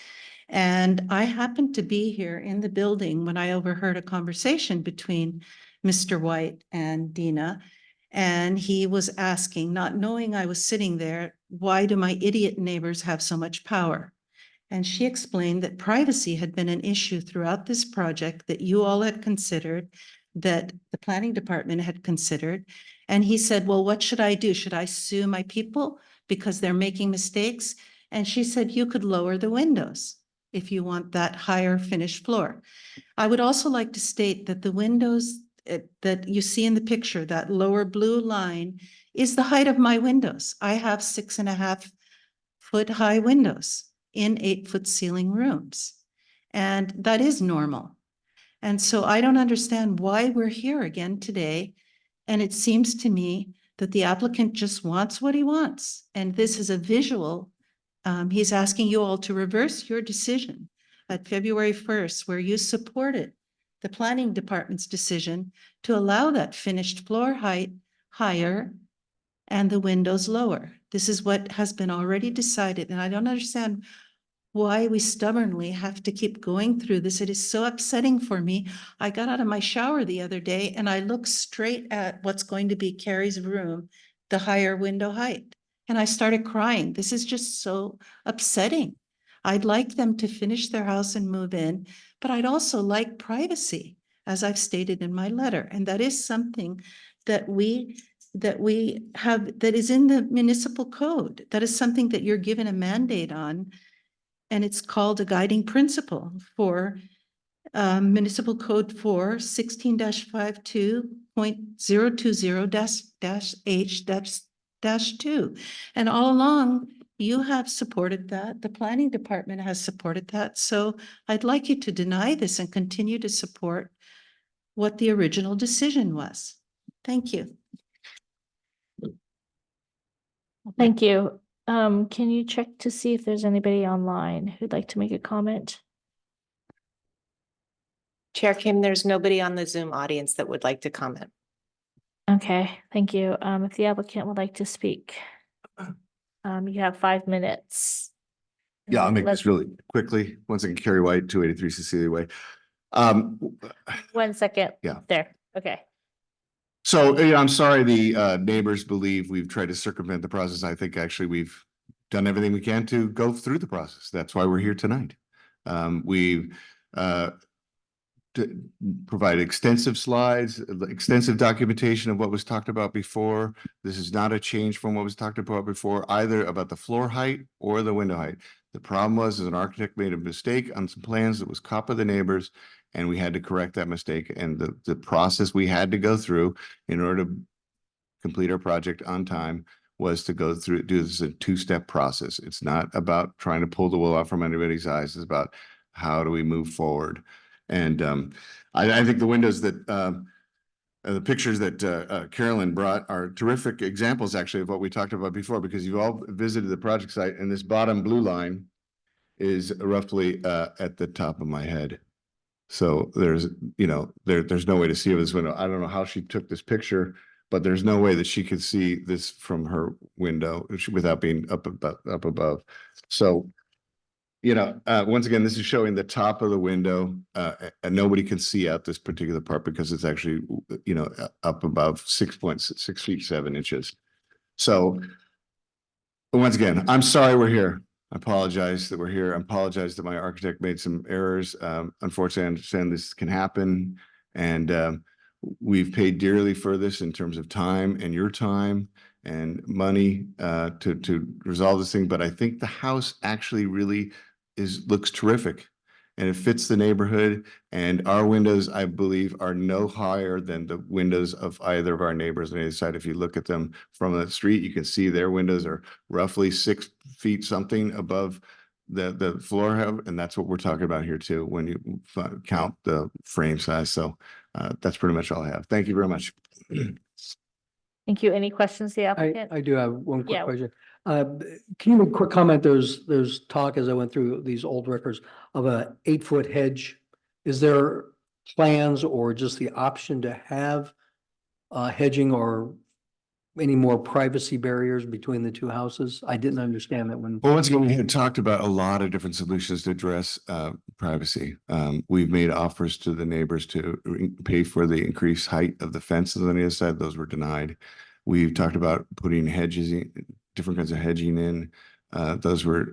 And I happened to be here in the building when I overheard a conversation between Mr. White and Dina. And he was asking, not knowing I was sitting there, why do my idiot neighbors have so much power? And she explained that privacy had been an issue throughout this project that you all had considered, that the planning department had considered. And he said, well, what should I do? Should I sue my people because they're making mistakes? And she said, you could lower the windows if you want that higher finished floor. I would also like to state that the windows that you see in the picture, that lower blue line, is the height of my windows. I have 6.5 foot high windows in 8-foot ceiling rooms. And that is normal. And so I don't understand why we're here again today. And it seems to me that the applicant just wants what he wants. And this is a visual. He's asking you all to reverse your decision at February 1st, where you supported the planning department's decision to allow that finished floor height higher and the windows lower. This is what has been already decided, and I don't understand why we stubbornly have to keep going through this. It is so upsetting for me. I got out of my shower the other day and I looked straight at what's going to be Carrie's room, the higher window height, and I started crying. This is just so upsetting. I'd like them to finish their house and move in, but I'd also like privacy, as I've stated in my letter. And that is something that we have, that is in the municipal code. That is something that you're given a mandate on. And it's called a guiding principle for municipal code 416-52.020-H-2. And all along, you have supported that. The planning department has supported that. So I'd like you to deny this and continue to support what the original decision was. Thank you. Thank you. Can you check to see if there's anybody online who'd like to make a comment? Chair Kim, there's nobody on the Zoom audience that would like to comment. Okay, thank you. If the applicant would like to speak, you have 5 minutes. Yeah, I'll make Let's- this really quickly. Once again, Kerry White, 283 Cecilia Way. 1 second. Yeah. There, okay. So, I'm sorry the neighbors believe we've tried to circumvent the process. I think actually we've done everything we can to go through the process. That's why we're here tonight. We've provided extensive slides, extensive documentation of what was talked about before. This is not a change from what was talked about before, either about the floor height or the window height. The problem was an architect made a mistake on some plans that was caught by the neighbors, and we had to correct that mistake. And the process we had to go through in order to complete our project on time was to do this a 2-step process. It's not about trying to pull the wool out from anybody's eyes. It's about how do we move forward. And I think the windows that the pictures that Carolyn brought are terrific examples actually of what we talked about before, because you've all visited the project site, and this bottom blue line is roughly at the top of my head. So there's there's no way to see this window. I don't know how she took this picture, but there's no way that she could see this from her window without being up above. So once again, this is showing the top of the window, and nobody can see out this particular part because it's actually, up above 6.6 feet 7 inches. So once again, I'm sorry we're here. I apologize that we're here. I apologize that my architect made some errors. Unfortunately, I understand this can happen, and we've paid dearly for this in terms of time and your time. and money to resolve this thing, but I think the house actually really looks terrific. And it fits the neighborhood, and our windows, I believe, are no higher than the windows of either of our neighbors on either side. If you look at them from the street, you can see their windows are roughly 6 feet something above the floor, and that's what we're talking about here too, when you count the frame size. So that's pretty much all I have. Thank you very much. Thank you. Any questions, the applicant? I do have one quick Yeah. question. Can you make a quick comment? There's talk as I went through these old records of a 8-foot hedge. Is there plans or just the option to have hedging or any more privacy barriers between the two houses? I didn't understand that when. Well, once again, we had talked about a lot of different solutions to address privacy. We've made offers to the neighbors to pay for the increased height of the fences on the other side. Those were denied. We've talked about putting hedges, different kinds of hedging in. Those were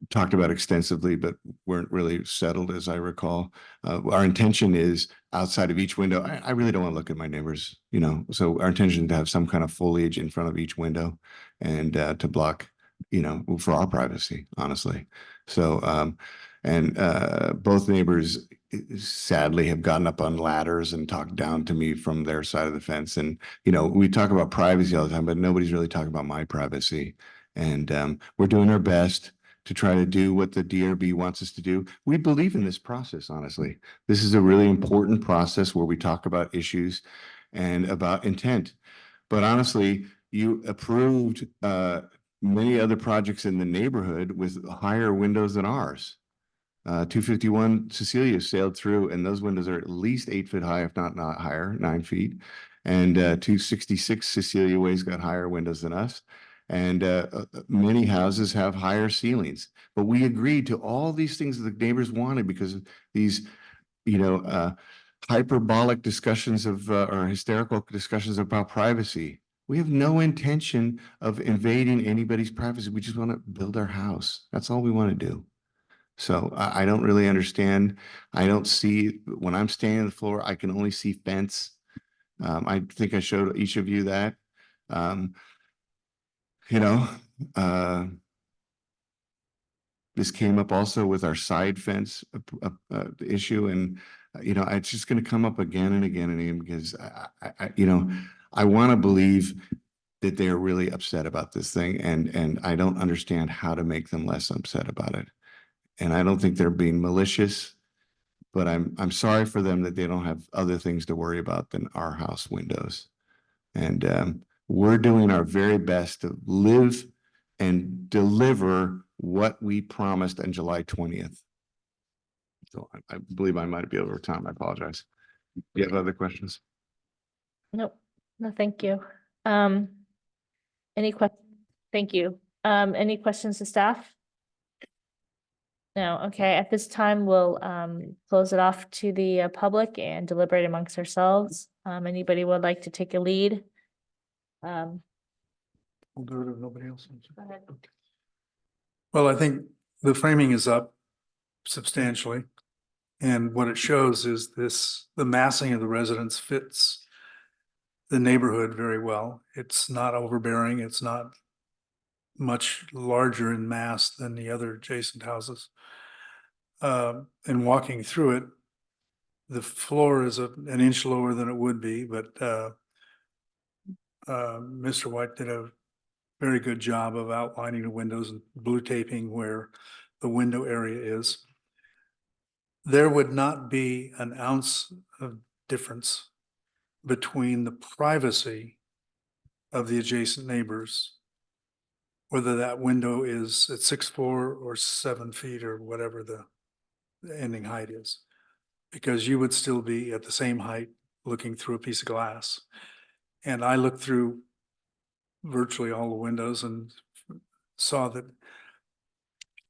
talked about extensively, but weren't really settled, as I recall. Our intention is outside of each window. I really don't want to look at my neighbors, so our intention is to have some kind of foliage in front of each window and to block, for our privacy, honestly. So, both neighbors sadly have gotten up on ladders and talked down to me from their side of the fence. And, we talk about privacy all the time, but nobody's really talking about my privacy. And we're doing our best to try to do what the DRB wants us to do. We believe in this process, honestly. This is a really important process where we talk about issues and about intent. But honestly, you approved many other projects in the neighborhood with higher windows than ours. 251 Cecilia sailed through, and those windows are at least 8 feet high, if not higher, 9 feet. And 266 Cecilia Way's got higher windows than us. And many houses have higher ceilings. But we agreed to all these things that the neighbors wanted because of these, hyperbolic discussions of or hysterical discussions about privacy. We have no intention of invading anybody's privacy. We just want to build our house. That's all we want to do. So I don't really understand. I don't see, when I'm standing on the floor, I can only see fence. I think I showed each of you that. This came up also with our side fence issue, and it's just going to come up again and again and again because I want to believe that they are really upset about this thing, and I don't understand how to make them less upset about it. And I don't think they're being malicious, but I'm sorry for them that they don't have other things to worry about than our house windows. And we're doing our very best to live and deliver what we promised on July 20th. So I believe I might be over time. I apologize. Do you have other questions? Nope. No, thank you. Any questions? Thank you. Any questions to staff? No. Okay. At this time, we'll close it off to the public and deliberate amongst ourselves. Anybody would like to take a lead? We'll do it if nobody else wants to. Go ahead. Well, I think the framing is up substantially. And what it shows is the massing of the residence fits the neighborhood very well. It's not overbearing. It's not much larger in mass than the other adjacent houses. And walking through it, the floor is an inch lower than it would be, but Mr. White did a very good job of outlining the windows and blue taping where the window area is. There would not be an ounce of difference between the privacy of the adjacent neighbors, whether that window is at 6'4" or 7 feet or whatever the ending height is, because you would still be at the same height looking through a piece of glass. And I looked through virtually all the windows and saw that,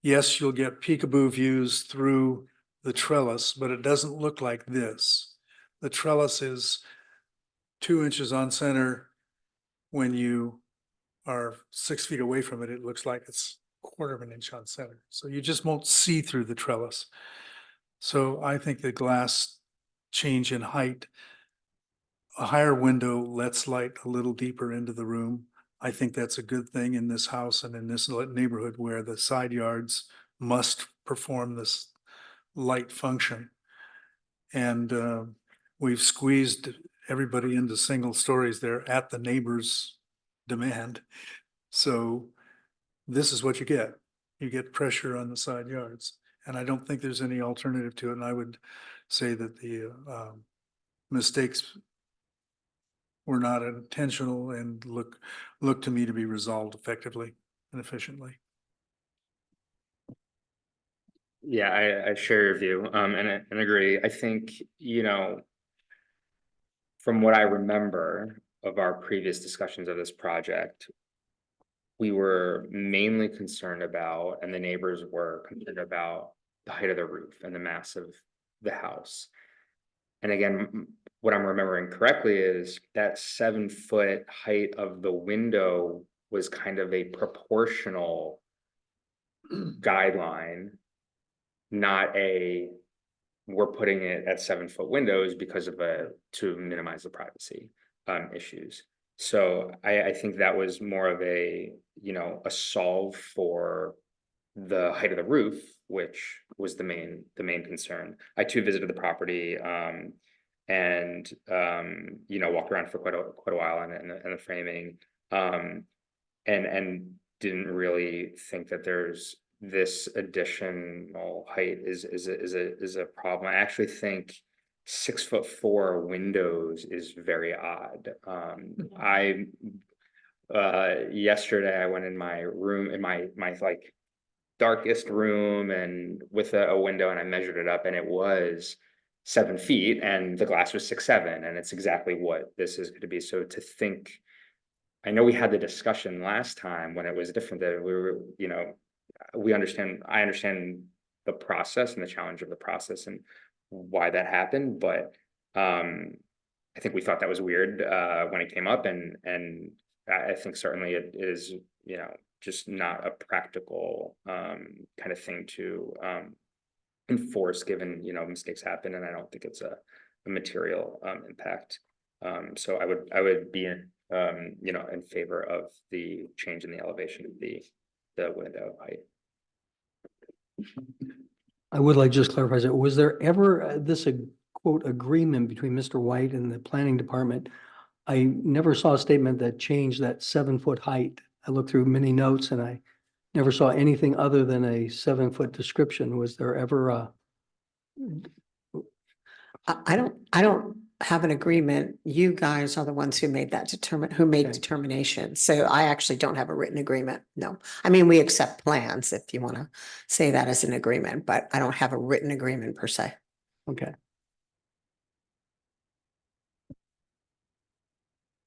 yes, you'll get peekaboo views through the trellis, but it doesn't look like this. The trellis is 2 inches on center. When you are 6 feet away from it, it looks like it's 1/4 of an inch on center. So you just won't see through the trellis. So I think the glass change in height, a higher window lets light a little deeper into the room. I think that's a good thing in this house and in this neighborhood where the side yards must perform this light function. And we've squeezed everybody into single stories there at the neighbor's demand. So this is what you get. You get pressure on the side yards. And I don't think there's any alternative to it. And I would say that the mistakes were not intentional and look to me to be resolved effectively and efficiently. Yeah, I share your view, and agree. I think, you know, from what I remember of our previous discussions of this project, we were mainly concerned about, and the neighbors were concerned about, the height of the roof and the mass of the house. And again, what I'm remembering correctly is that 7-foot height of the window was kind of a proportional guideline, not a, we're putting it at 7-foot windows because of to minimize the privacy issues. So I think that was more of a, you know, a solve for the height of the roof, which was the main concern. I too visited the property and you know, walked around for quite a while in the framing and didn't really think that there's this additional height is a problem. I actually think 6'4" windows is very odd. Yesterday I went in my room, in my like darkest room, and with a window, and I measured it up, and it was 7 feet, and the glass was 6'7", and it's exactly what this is going to be. So to think, I know we had the discussion last time when it was different, that we were, you know, I understand the process and the challenge of the process and why that happened, but I think we thought that was weird when it came up, and I think certainly it is, you know, just not a practical kind of thing to enforce, given, you know, mistakes happen, and I don't think it's a material impact. So I would be in, you know, in favor of the change in the elevation of the window height. I would like just clarify that. Was there ever this quote agreement between Mr. White and the planning department? I never saw a statement that changed that 7-foot height. I looked through many notes and I never saw anything other than a 7-foot description. Was there ever I don't have an agreement. You guys are the ones who made that determination. So I actually don't have a written agreement. No. I mean, we accept plans if you want to say that as an agreement, but I don't have a written agreement per se. Okay.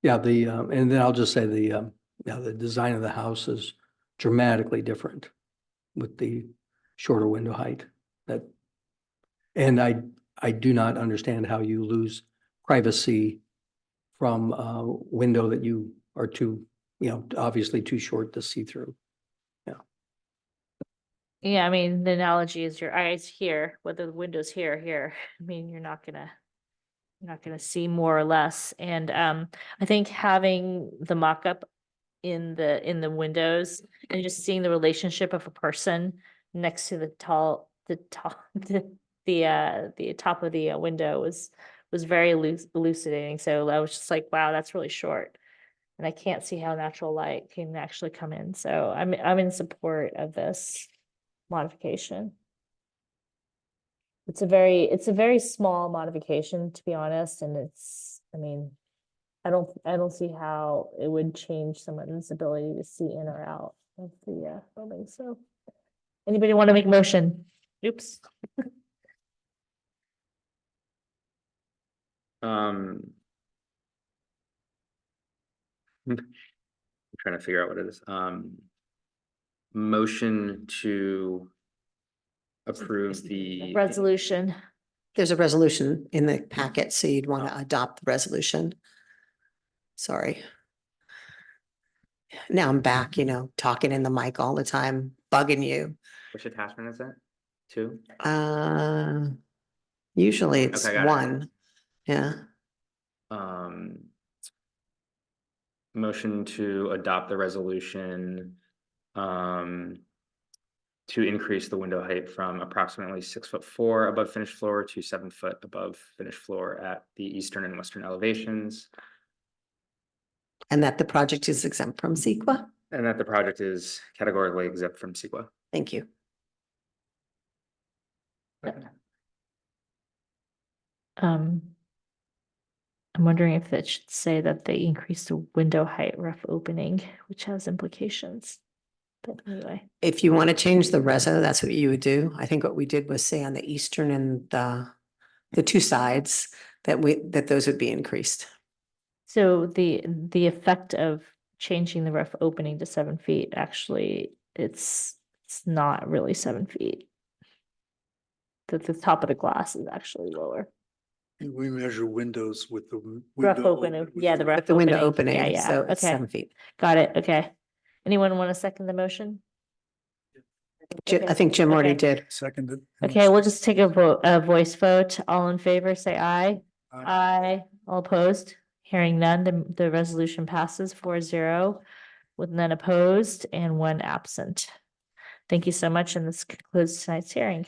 Yeah, and then I'll just say the design of the house is dramatically different with the shorter window height. And I do not understand how you lose privacy from a window that you are too, you know, obviously too short to see through. Yeah. Yeah, I mean, the analogy is your eyes here, whether the window's here. I mean, you're not gonna see more or less. And I think having the mock-up in the windows and just seeing the relationship of a person next to the top of the window was very elucidating. So I was just like, wow, that's really short. And I can't see how natural light can actually come in. So I'm in support of this modification. It's a very small modification, to be honest, and I mean, I don't see how it would change someone's ability to see in or out of the building. So anybody want to make a motion? Oops. I'm trying to figure out what it is. Motion to approve the Resolution. There's a resolution in the packet, so you'd want to adopt the resolution. Sorry. Now I'm back, you know, talking in the mic all the time, bugging you. Which attachment is that? 2? Usually it's Okay, got it. 1. Yeah. motion to adopt the resolution to increase the window height from approximately 6'4" above finished floor to 7 foot above finished floor at the eastern and western elevations, And that the project is exempt from CEQA. and that the project is categorically exempt from CEQA. Thank you. I'm wondering if that should say that they increased the window height rough opening, which has implications. But anyway, If you want to change the reso, that's what you would do. I think what we did was say on the eastern and the two sides that those would be increased. so the effect of changing the rough opening to 7 feet, actually, it's not really 7 feet. The top of the glass is actually lower. We measure windows with the. Rough window opening, open- with yeah, the rough With the window opening. Yeah, opening, yeah, so it's okay. 7 feet. Got it, okay. Anyone want to second the motion? Okay, I think Jim already okay. did. Seconded. Okay, we'll just take a voice vote. All in favor, say aye. Aye. Aye. All opposed? Hearing none, the resolution passes 4-0 with none opposed and one absent. Thank you so much, and this concludes tonight's hearing.